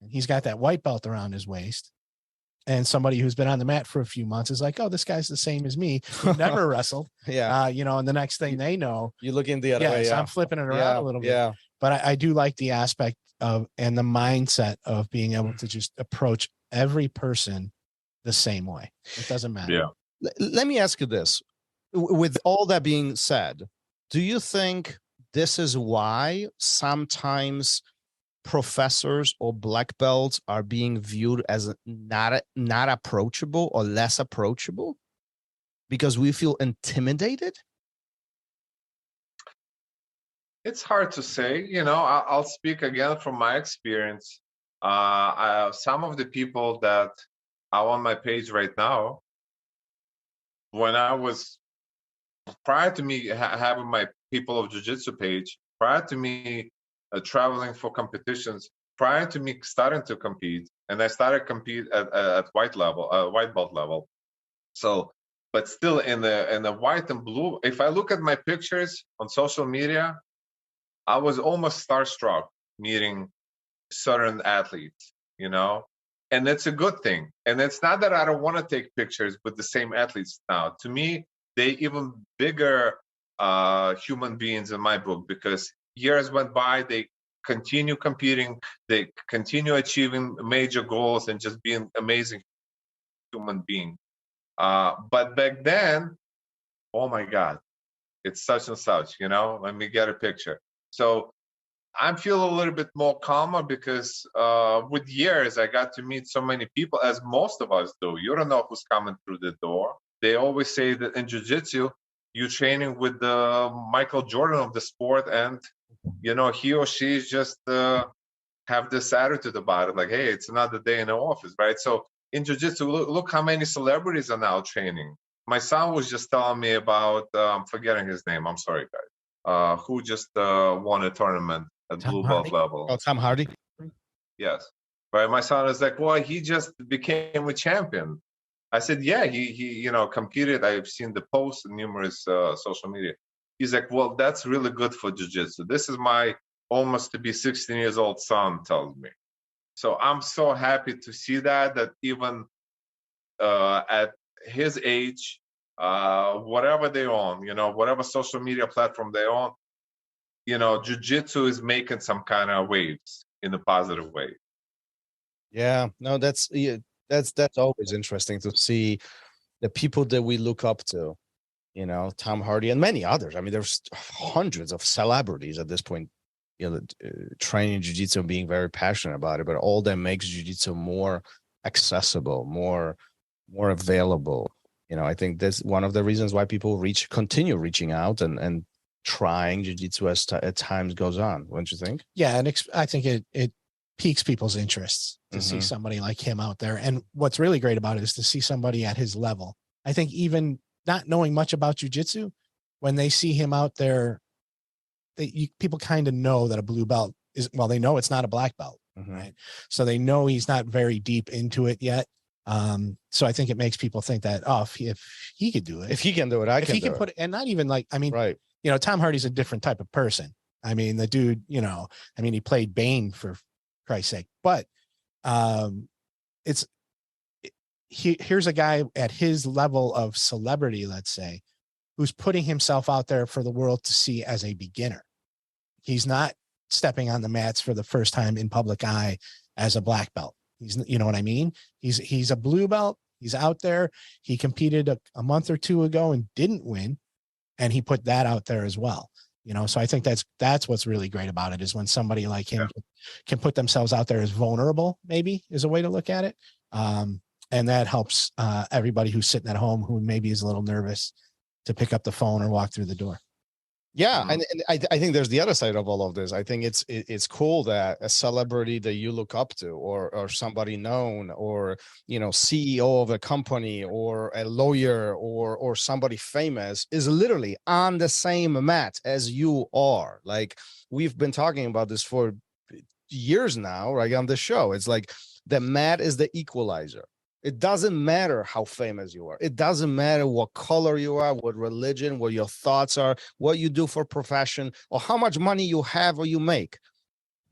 B: and he's got that white belt around his waist. And somebody who's been on the mat for a few months is like, oh, this guy's the same as me, who never wrestled.
A: yeah,
B: You know, and the next thing they know,
A: you're looking the other way.
B: yes,
A: Yeah,
B: I'm flipping it around
A: yeah,
B: a little bit.
A: yeah.
B: But I do like the aspect of, and the mindset of being able to just approach every person the same way. It doesn't matter.
D: Yeah.
A: Let me ask you this. With all that being said, do you think this is why sometimes professors or black belts are being viewed as not approachable or less approachable because we feel intimidated?
D: It's hard to say. You know, I'll speak again from my experience. Some of the people that are on my page right now, when I was prior to me having my People of Jiu Jitsu page, prior to me traveling for competitions, prior to me starting to compete, and I started compete at white belt level. So, but still in the white and blue. If I look at my pictures on social media, I was almost starstruck meeting certain athletes, you know, and it's a good thing. And it's not that I don't want to take pictures with the same athletes now. To me, they even bigger human beings in my book, because years went by, they continue competing, they continue achieving major goals and just being amazing human being. But back then, oh my God, it's such and such, you know, let me get a picture. So I'm feeling a little bit more calmer because with years, I got to meet so many people, as most of us do. You don't know who's coming through the door. They always say that in jiu-jitsu, you're training with the Michael Jordan of the sport, and, you know, he or she is just have this attitude about it, like, hey, it's another day in the office, right? So in jiu-jitsu, look how many celebrities are now training. My son was just telling me about, I'm forgetting his name, I'm sorry, guys, who just won a tournament at blue belt level.
A: Oh, Tom Hardy.
D: Yes. Right. My son is like, well, he just became a champion. I said, yeah, he you know, competed. I've seen the posts in numerous social media. He's like, well, that's really good for jiu-jitsu. This is my almost to be 16 years old son tells me. So I'm so happy to see that even at his age, whatever they own, you know, whatever social media platform they own, you know, jiu-jitsu is making some kind of waves in a positive way.
A: Yeah, no, that's always interesting to see the people that we look up to, you know, Tom Hardy and many others. I mean, there's hundreds of celebrities at this point, you know, training jiu-jitsu and being very passionate about it, but all that makes jiu-jitsu more accessible, more available. You know, I think that's one of the reasons why people continue reaching out and trying jiu-jitsu as times goes on. Wouldn't you think?
B: Yeah. And I think it piques people's interests to see somebody like him out there. And what's really great about it is to see somebody at his level. I think even not knowing much about jiu-jitsu, when they see him out there, people kind of know that a blue belt is, well, they know it's not a black belt, right? So they know he's not very deep into it yet. So I think it makes people think that, oh, if he could do it,
A: if he can do it, if he can
B: put it, and not even like, I mean,
A: right.
B: You know, Tom Hardy's a different type of person. I mean, the dude, you know, I mean, he played Bane for Christ's sake, but here's a guy at his level of celebrity, let's say, who's putting himself out there for the world to see as a beginner. He's not stepping on the mats for the first time in public eye as a black belt. He's, you know what I mean? He's a blue belt. He's out there. He competed a month or two ago and didn't win. And he put that out there as well. You know, so I think that's what's really great about it, is when somebody like him can put themselves out there as vulnerable, maybe is a way to look at it. And that helps everybody who's sitting at home who maybe is a little nervous to pick up the phone or walk through the door.
A: Yeah, and I think there's the other side of all of this. I think it's cool that a celebrity that you look up to, or somebody known, or CEO of a company, or a lawyer, or somebody famous is literally on the same mat as you are. Like, we've been talking about this for years now, right, on the show. It's like the mat is the equalizer. It doesn't matter how famous you are. It doesn't matter what color you are, what religion, what your thoughts are, what you do for profession, or how much money you have or you make.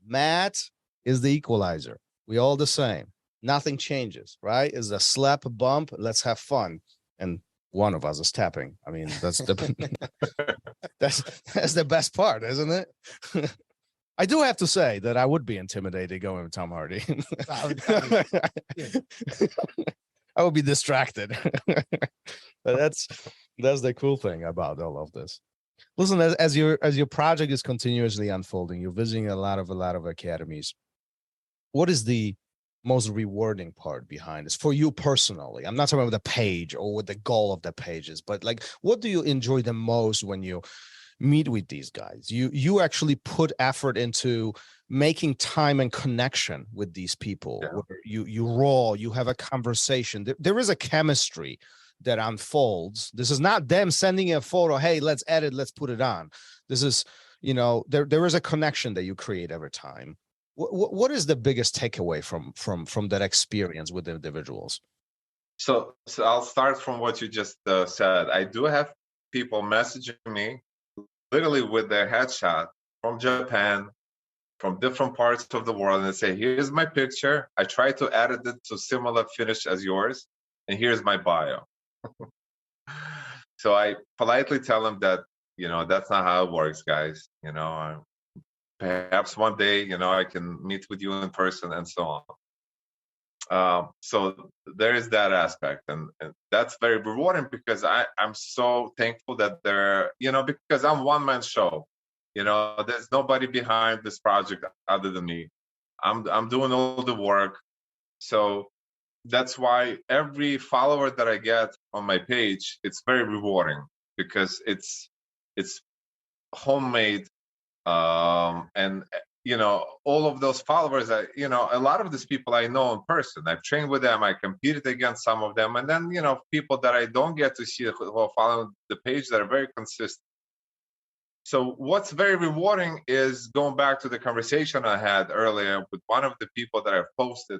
A: Mat is the equalizer. We all the same. Nothing changes, right? It's a slap, a bump. Let's have fun. And one of us is tapping. I mean, that's the that's the best part, isn't it? I do have to say that I would be intimidated going with Tom Hardy. I would be distracted. But that's the cool thing about all of this. Listen, as your project is continuously unfolding, you're visiting a lot of academies. What is the most rewarding part behind this for you personally? I'm not talking about the page or what the goal of the page is, but like, what do you enjoy the most when you meet with these guys? You actually put effort into making time and connection with these people.
D: Yeah.
A: Where you have a conversation. There is a chemistry that unfolds. This is not them sending a photo, hey, let's edit, let's put it on. This is, there is a connection that you create every time. What is the biggest takeaway from that experience with the individuals?
D: So I'll start from what you just said. I do have people messaging me literally with their headshot from Japan, from different parts of the world, and they say, here's my picture. I try to edit it to similar finish as yours, and here's my bio. So I politely tell them that, that's not how it works, guys. Perhaps one day, I can meet with you in person and so on. So there is that aspect, and that's very rewarding because I'm so thankful that they're, because I'm one-man show. There's nobody behind this project other than me. I'm doing all the work. So that's why every follower that I get on my page, it's very rewarding because it's homemade. And all of those followers, a lot of these people I know in person. I've trained with them. I competed against some of them, and then people that I don't get to see who are following the page that are very consistent. So what's very rewarding is going back to the conversation I had earlier with one of the people that I've posted,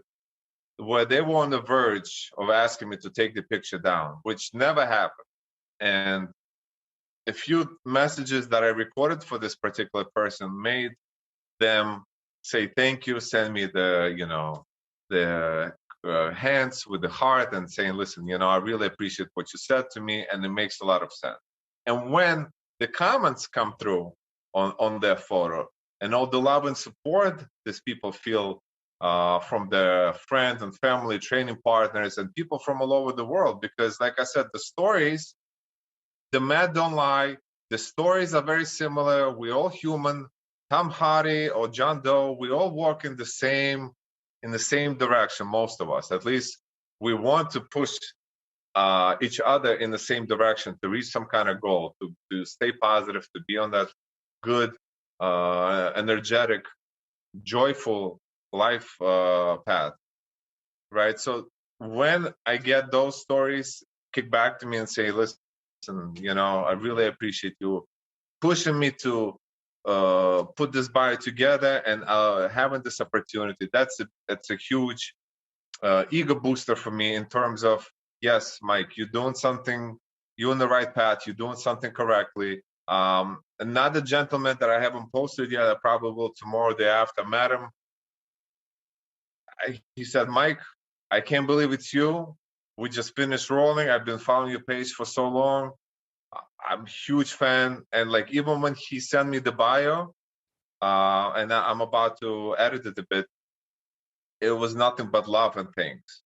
D: where they were on the verge of asking me to take the picture down, which never happened. And a few messages that I recorded for this particular person made them say thank you, send me the hands with the heart and saying, listen, I really appreciate what you said to me, and it makes a lot of sense. And when the comments come through on their photo and all the love and support these people feel from their friends and family, training partners, and people from all over the world, because like I said, the stories, the mat don't lie. The stories are very similar. We're all human. Tom Hardy or John Doe, we all walk in the same direction. Most of us, at least, we want to push each other in the same direction to reach some kind of goal, to stay positive, to be on that good, energetic, joyful life path, right? So when I get those stories kick back to me and say, listen, I really appreciate you pushing me to put this bio together and having this opportunity. That's a huge ego booster for me in terms of, yes, Mike, you're doing something, you're on the right path, you're doing something correctly. Another gentleman that I haven't posted yet, I probably will tomorrow, day after, met him. He said, Mike, I can't believe it's you. We just finished rolling. I've been following your page for so long. I'm a huge fan. And like, even when he sent me the bio, and I'm about to edit it a bit, it was nothing but love and thanks.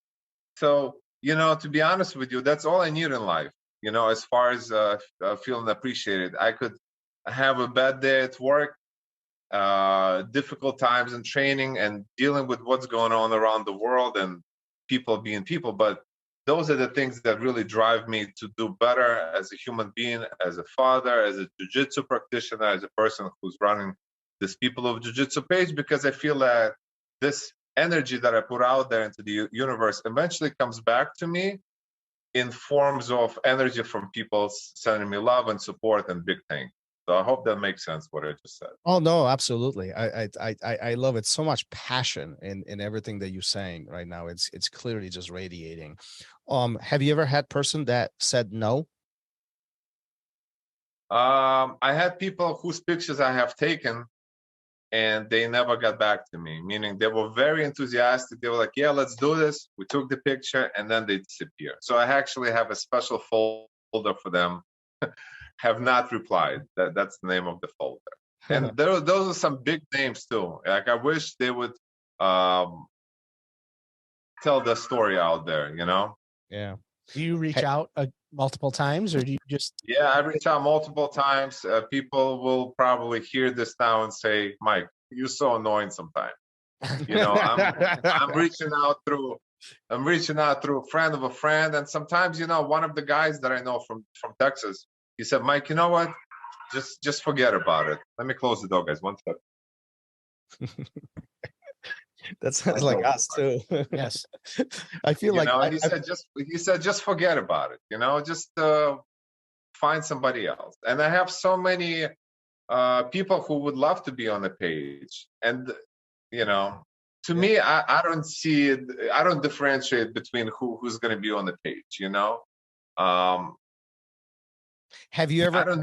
D: So, to be honest with you, that's all I need in life. As far as feeling appreciated. I could have a bad day at work, difficult times in training and dealing with what's going on around the world and people being people. But those are the things that really drive me to do better as a human being, as a father, as a jiu-jitsu practitioner, as a person who's running this People of Jiu Jitsu page, because I feel that this energy that I put out there into the universe eventually comes back to me in forms of energy from people sending me love and support and big things. So I hope that makes sense what I just said.
A: Oh no, absolutely. I love it. So much passion in everything that you're saying right now. It's clearly just radiating. Have you ever had person that said no?
D: I had people whose pictures I have taken and they never got back to me, meaning they were very enthusiastic. They were like, yeah, let's do this. We took the picture and then they disappear. So I actually have a special folder for them. Have not replied. That's the name of the folder. And those are some big names too. Like I wish they would tell the story out there, you know?
A: Yeah.
B: Do you reach out multiple times, or do you just?
D: Yeah, I reach out multiple times. People will probably hear this now and say, "Mike, you're so annoying sometimes." You know, I'm reaching out through a friend of a friend, and sometimes, you know, one of the guys that I know from Texas, he said, "Mike, you know what? Just forget about it." Let me close the door, guys. One second.
A: That sounds like us too.
B: Yes.
A: I feel
D: you
A: like
D: know, he said just forget about it. You know, just find somebody else. And I have so many people who would love to be on the page, and you know, to me, I don't see it. I don't differentiate between who's going to be on the page. You know,
A: have you ever?
D: I don't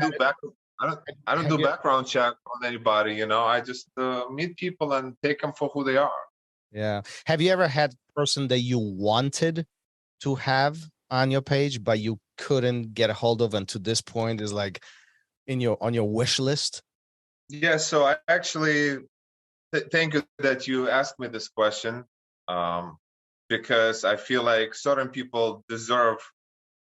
D: do background check on anybody. You know, I just meet people and take them for who they are.
A: Yeah. Have you ever had a person that you wanted to have on your page, but you couldn't get a hold of, and to this point is like on your wish list?
D: Yeah. So I actually thank you that you asked me this question, because I feel like certain people deserve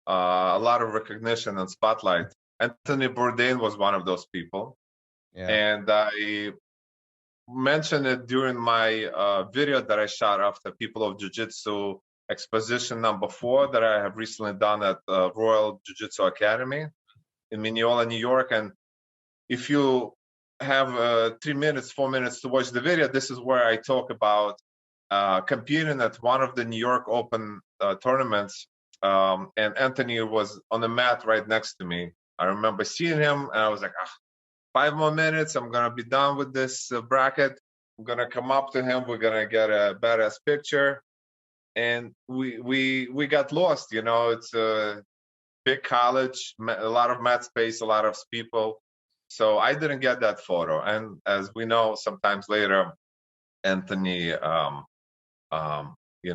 D: a lot of recognition and spotlight. Anthony Bourdain was one of those people.
A: Yeah.
D: And I mentioned it during my video that I shot after People of Jiu Jitsu exposition number 4 that I have recently done at RŌL Jiu Jitsu Academy in Mineola, New York. And if you have 3 minutes, 4 minutes to watch the video, this is where I talk about competing at one of the New York Open tournaments. And Anthony was on the mat right next to me. I remember seeing him and I was like, 5 more minutes, I'm gonna be done with this bracket. I'm gonna come up to him. We're gonna get a badass picture. And we got lost. You know, it's a big college, a lot of mat space, a lot of people. So I didn't get that photo. And as we know, sometimes later, Anthony, you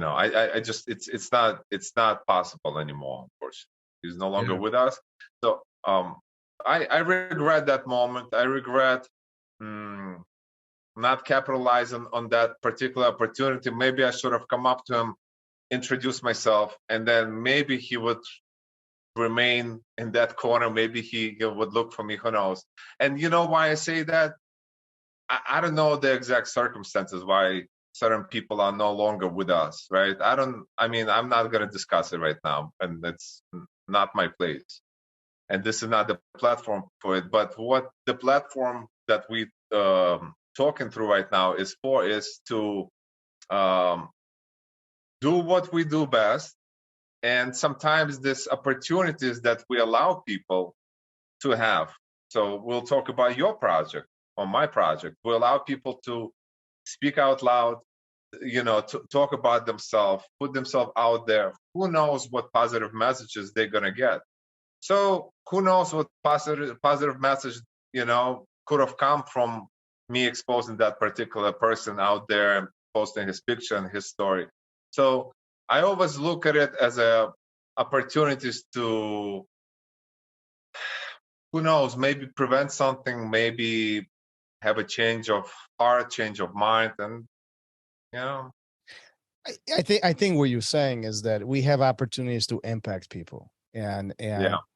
D: know, I just it's not possible anymore. Unfortunately, he's no longer with us. So I regret that moment. I regret not capitalizing on that particular opportunity. Maybe I should have come up to him, introduced myself, and then maybe he would remain in that corner. Maybe he would look for me. Who knows? And you know why I say that? I don't know the exact circumstances why certain people are no longer with us, right? I mean, I'm not going to discuss it right now, and it's not my place. And this is not the platform for it. But what the platform that we talking through right now is for is to do what we do best. And sometimes these opportunities that we allow people to have. So we'll talk about your project or my project. We allow people to speak out loud, you know, to talk about themselves, put themselves out there. Who knows what positive messages they're going to get? So who knows what positive message, you know, could have come from me exposing that particular person out there and posting his picture and his story. So I always look at it as opportunities to, who knows, maybe prevent something, maybe have a change of heart, change of mind, and you know.
A: I think what you're saying is that we have opportunities to impact people, and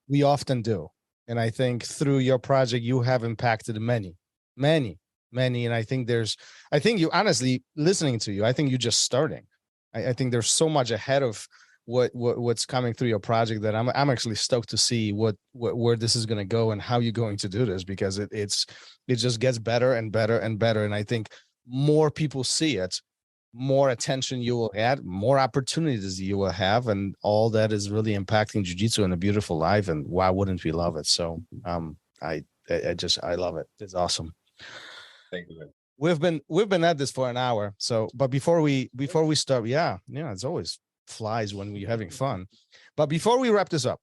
A: we often do. And I think through your project, you have impacted many. And I think you honestly, listening to you, I think you're just starting. I think there's so much ahead of what's coming through your project, that I'm actually stoked to see where this is going to go and how you're going to do this, because it just gets better and better and better. And I think more people see it, more attention you will add, more opportunities you will have, and all that is really impacting jiu-jitsu in a beautiful life. And why wouldn't we love it? So I love it. It's awesome.
D: Thank you.
A: We've been at this for an hour. So, but before we start, yeah, it's always flies when we're having fun. But before we wrap this up,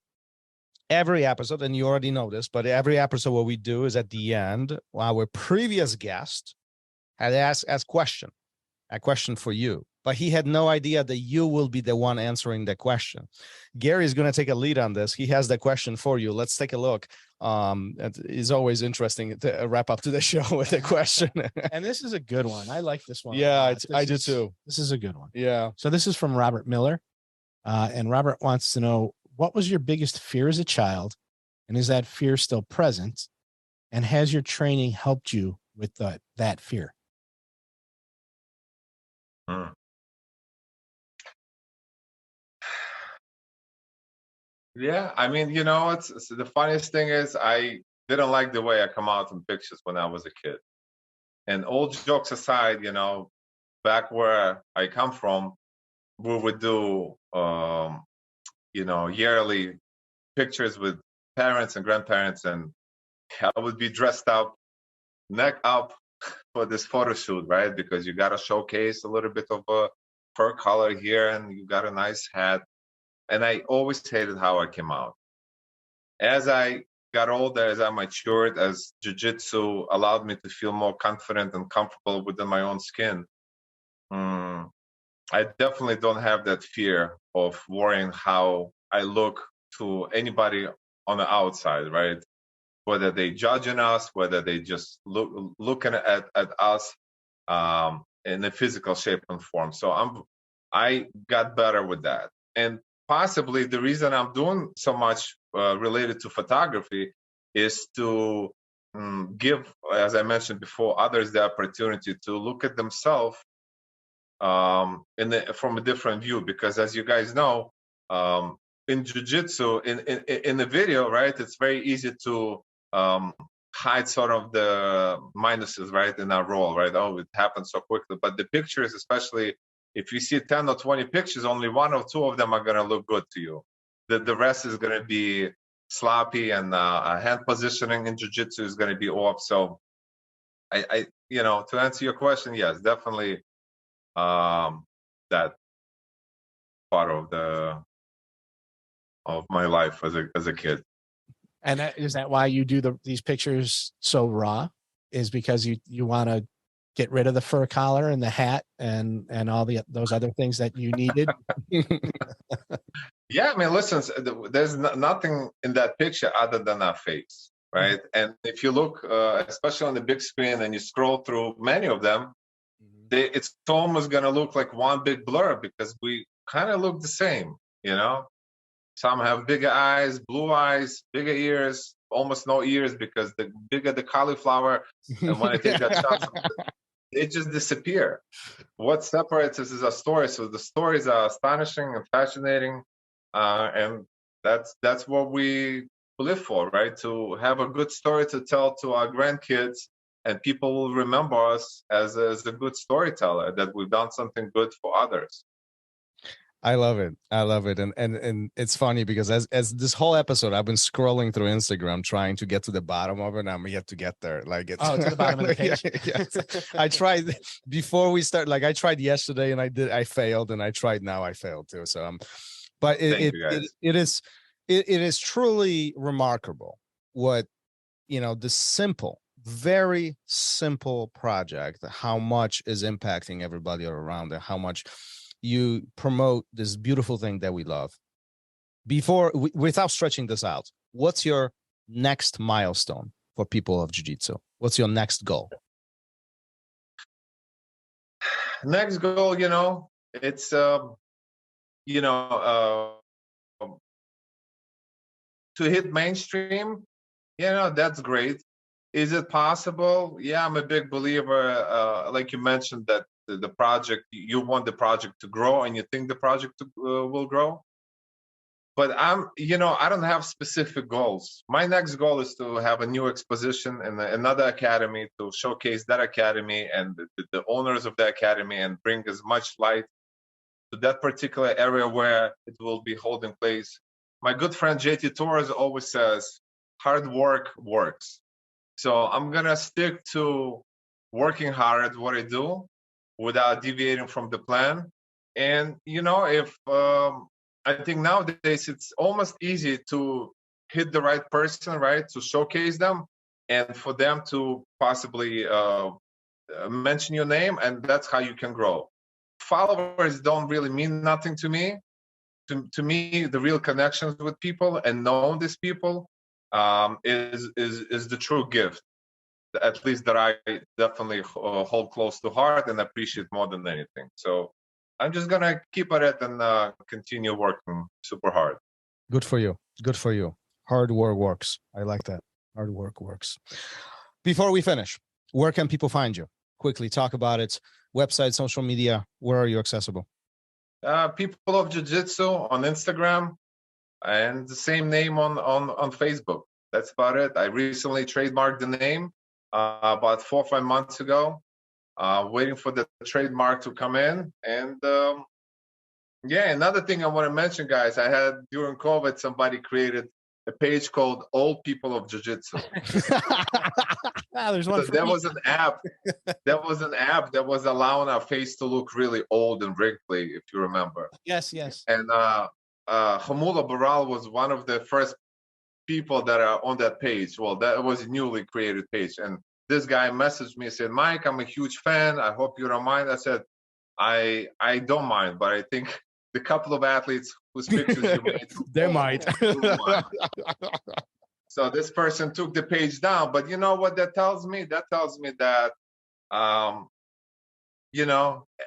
A: every episode, and you already know this, but every episode what we do is at the end, our previous guest had asked a question for you, but he had no idea that you will be the one answering the question. Gary is going to take a lead on this. He has the question for you. Let's take a look. It's always interesting to wrap up to the show with a question.
B: And this is a good one. I like this one.
A: Yeah, I do too.
B: This is a good one.
A: Yeah.
B: So this is from Robert Miller. And Robert wants to know, what was your biggest fear as a child? And is that fear still present? And has your training helped you with that fear?
D: Yeah, I mean, it's the funniest thing is I didn't like the way I come out in pictures when I was a kid. And all jokes aside, back where I come from, we would do, yearly pictures with parents and grandparents, and I would be dressed up, neck up for this photo shoot, right? Because you got to showcase a little bit of a fur color here, and you got a nice hat. And I always hated how I came out. As I got older, as I matured, as jiu-jitsu allowed me to feel more confident and comfortable within my own skin, I definitely don't have that fear of worrying how I look to anybody on the outside, right? Whether they judging us, whether they just looking at us in a physical shape and form. So I got better with that. And possibly the reason I'm doing so much related to photography is to give, as I mentioned before, others the opportunity to look at themselves from a different view. Because as you guys know, in jiu-jitsu, in the video, right, it's very easy to hide sort of the minuses, right, in our role, right? Oh, it happened so quickly. But the pictures, especially if you see 10 or 20 pictures, only 1 or 2 of them are going to look good to you. The rest is going to be sloppy, and hand positioning in jiu-jitsu is going to be off. So I to answer your question, yes, definitely that part of my life as a kid.
B: And is that why you do these pictures so raw? Is because you want to get rid of the fur collar and the hat and all those other things that you needed?
D: Yeah, I mean, listen, there's nothing in that picture other than our face, right? Mm-hmm. And if you look, especially on the big screen, and you scroll through many of them, it's almost going to look like one big blur, because we kind of look the same, Some have bigger eyes, blue eyes, bigger ears, almost no ears, because the bigger the cauliflower, and when I take that shot, they just disappear. What separates us is our story. So the stories are astonishing and fascinating, and that's what we live for, right? To have a good story to tell to our grandkids, and people will remember us as a good storyteller, that we've done something good for others.
A: I love it. And it's funny because as this whole episode, I've been scrolling through Instagram trying to get to the bottom of it. And I'm yet to get there. Like it's
B: to the bottom of the page.
A: Yes. I tried before we start. Like I tried yesterday and I failed, and I tried now, I failed too. So but it is truly remarkable what, the very simple project, how much is impacting everybody around it, how much you promote this beautiful thing that we love. Without stretching this out, what's your next milestone for People of Jiu Jitsu? What's your next goal?
D: Next goal, it's to hit mainstream. That's great. Is it possible? Yeah, I'm a big believer. Like you mentioned, that the project, you want the project to grow, and you think the project will grow. But I don't have specific goals. My next goal is to have a new exposition in another academy, to showcase that academy and the owners of the academy, and bring as much light to that particular area where it will be holding place. My good friend JT Torres always says, hard work works. So I'm going to stick to working hard at what I do without deviating from the plan. And, if I think nowadays it's almost easy to hit the right person, right, to showcase them and for them to possibly mention your name, and that's how you can grow. Followers don't really mean nothing to me. To me, the real connections with people and knowing these people is the true gift, at least that I definitely hold close to heart and appreciate more than anything. So I'm just gonna keep at it and continue working super hard.
A: Good for you. Good for you. Hard work works. I like that. Hard work works. Before we finish, where can people find you? Quickly talk about it. Website, social media. Where are you accessible?
D: People of Jiu Jitsu on Instagram, and the same name on Facebook. That's about it. I recently trademarked the name about 4 or 5 months ago. Waiting for the trademark to come in. And another thing I want to mention, guys, I had during COVID, somebody created a page called Old People of Jiu Jitsu.
B: There's one.
D: So there was an app. There was an app that was allowing our face to look really old and wrinkly, if you remember.
B: Yes.
D: And Hamula Baral was one of the first people that are on that page. Well, that was a newly created page. And this guy messaged me and said, Mike, I'm a huge fan. I hope you don't mind. I said, I don't mind, but I think the couple of athletes whose pictures you made,
A: they might.
D: So this person took the page down. But you know what that tells me? That tells me that,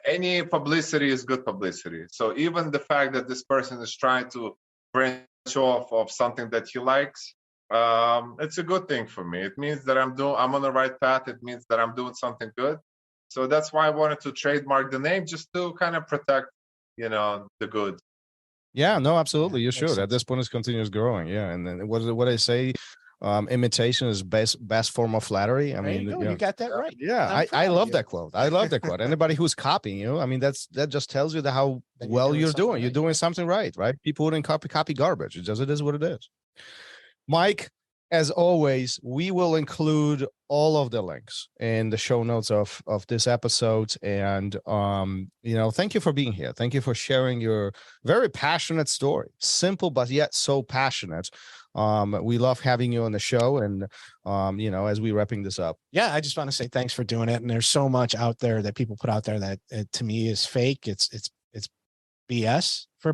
D: any publicity is good publicity. So even the fact that this person is trying to branch off of something that he likes, it's a good thing for me. It means that I'm on the right path. It means that I'm doing something good. So that's why I wanted to trademark the name, just to kind of protect, the good.
A: Yeah, no, absolutely. You should.
B: sense.
A: At this point, it continues growing. Yeah, and then what I say, imitation is best form of flattery. I mean,
B: you got that right.
A: Yeah, I love that quote. I love that quote. Anybody who's copying you, I mean, that just tells you how
B: That
A: well you're
B: something
A: doing.
B: right.
A: You're doing something right, right? People wouldn't copy garbage. It is what it is. Mike, as always, we will include all of the links in the show notes of this episode. And, thank you for being here. Thank you for sharing your very passionate story. Simple, but yet so passionate. We love having you on the show. And, as we wrapping this up.
B: Yeah, I just want to say thanks for doing it. And there's so much out there that people put out there that to me is fake. It's BS, for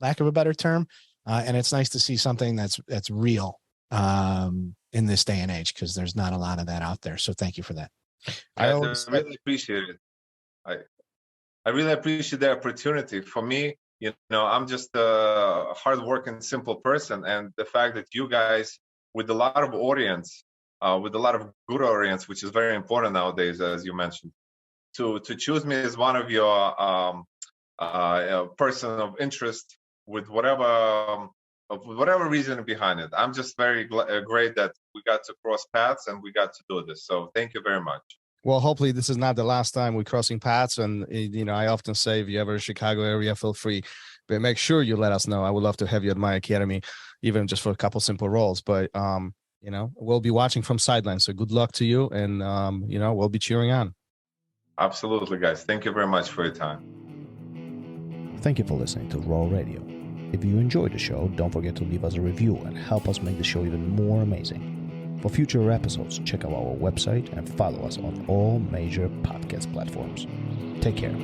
B: lack of a better term. And it's nice to see something that's real in this day and age, because there's not a lot of that out there. So thank you for that.
D: I really appreciate it. I really appreciate the opportunity. For me, I'm just a hardworking, simple person, and the fact that you guys, with a lot of audience, with a lot of good audience, which is very important nowadays, as you mentioned, to choose me as one of your person of interest with whatever reason behind it. I'm just very great that we got to cross paths and we got to do this. So thank you very much.
A: Well, hopefully this is not the last time we're crossing paths. And, I often say, if you ever in the Chicago area, feel free, but make sure you let us know. I would love to have you at my academy, even just for a couple simple roles. But, we'll be watching from sidelines. So good luck to you. And, we'll be cheering on.
D: Absolutely, guys. Thank you very much for your time.
C: Thank you for listening to RŌL Radio. If you enjoyed the show, don't forget to leave us a review and help us make the show even more amazing. For future episodes, check out our website and follow us on all major podcast platforms. Take care.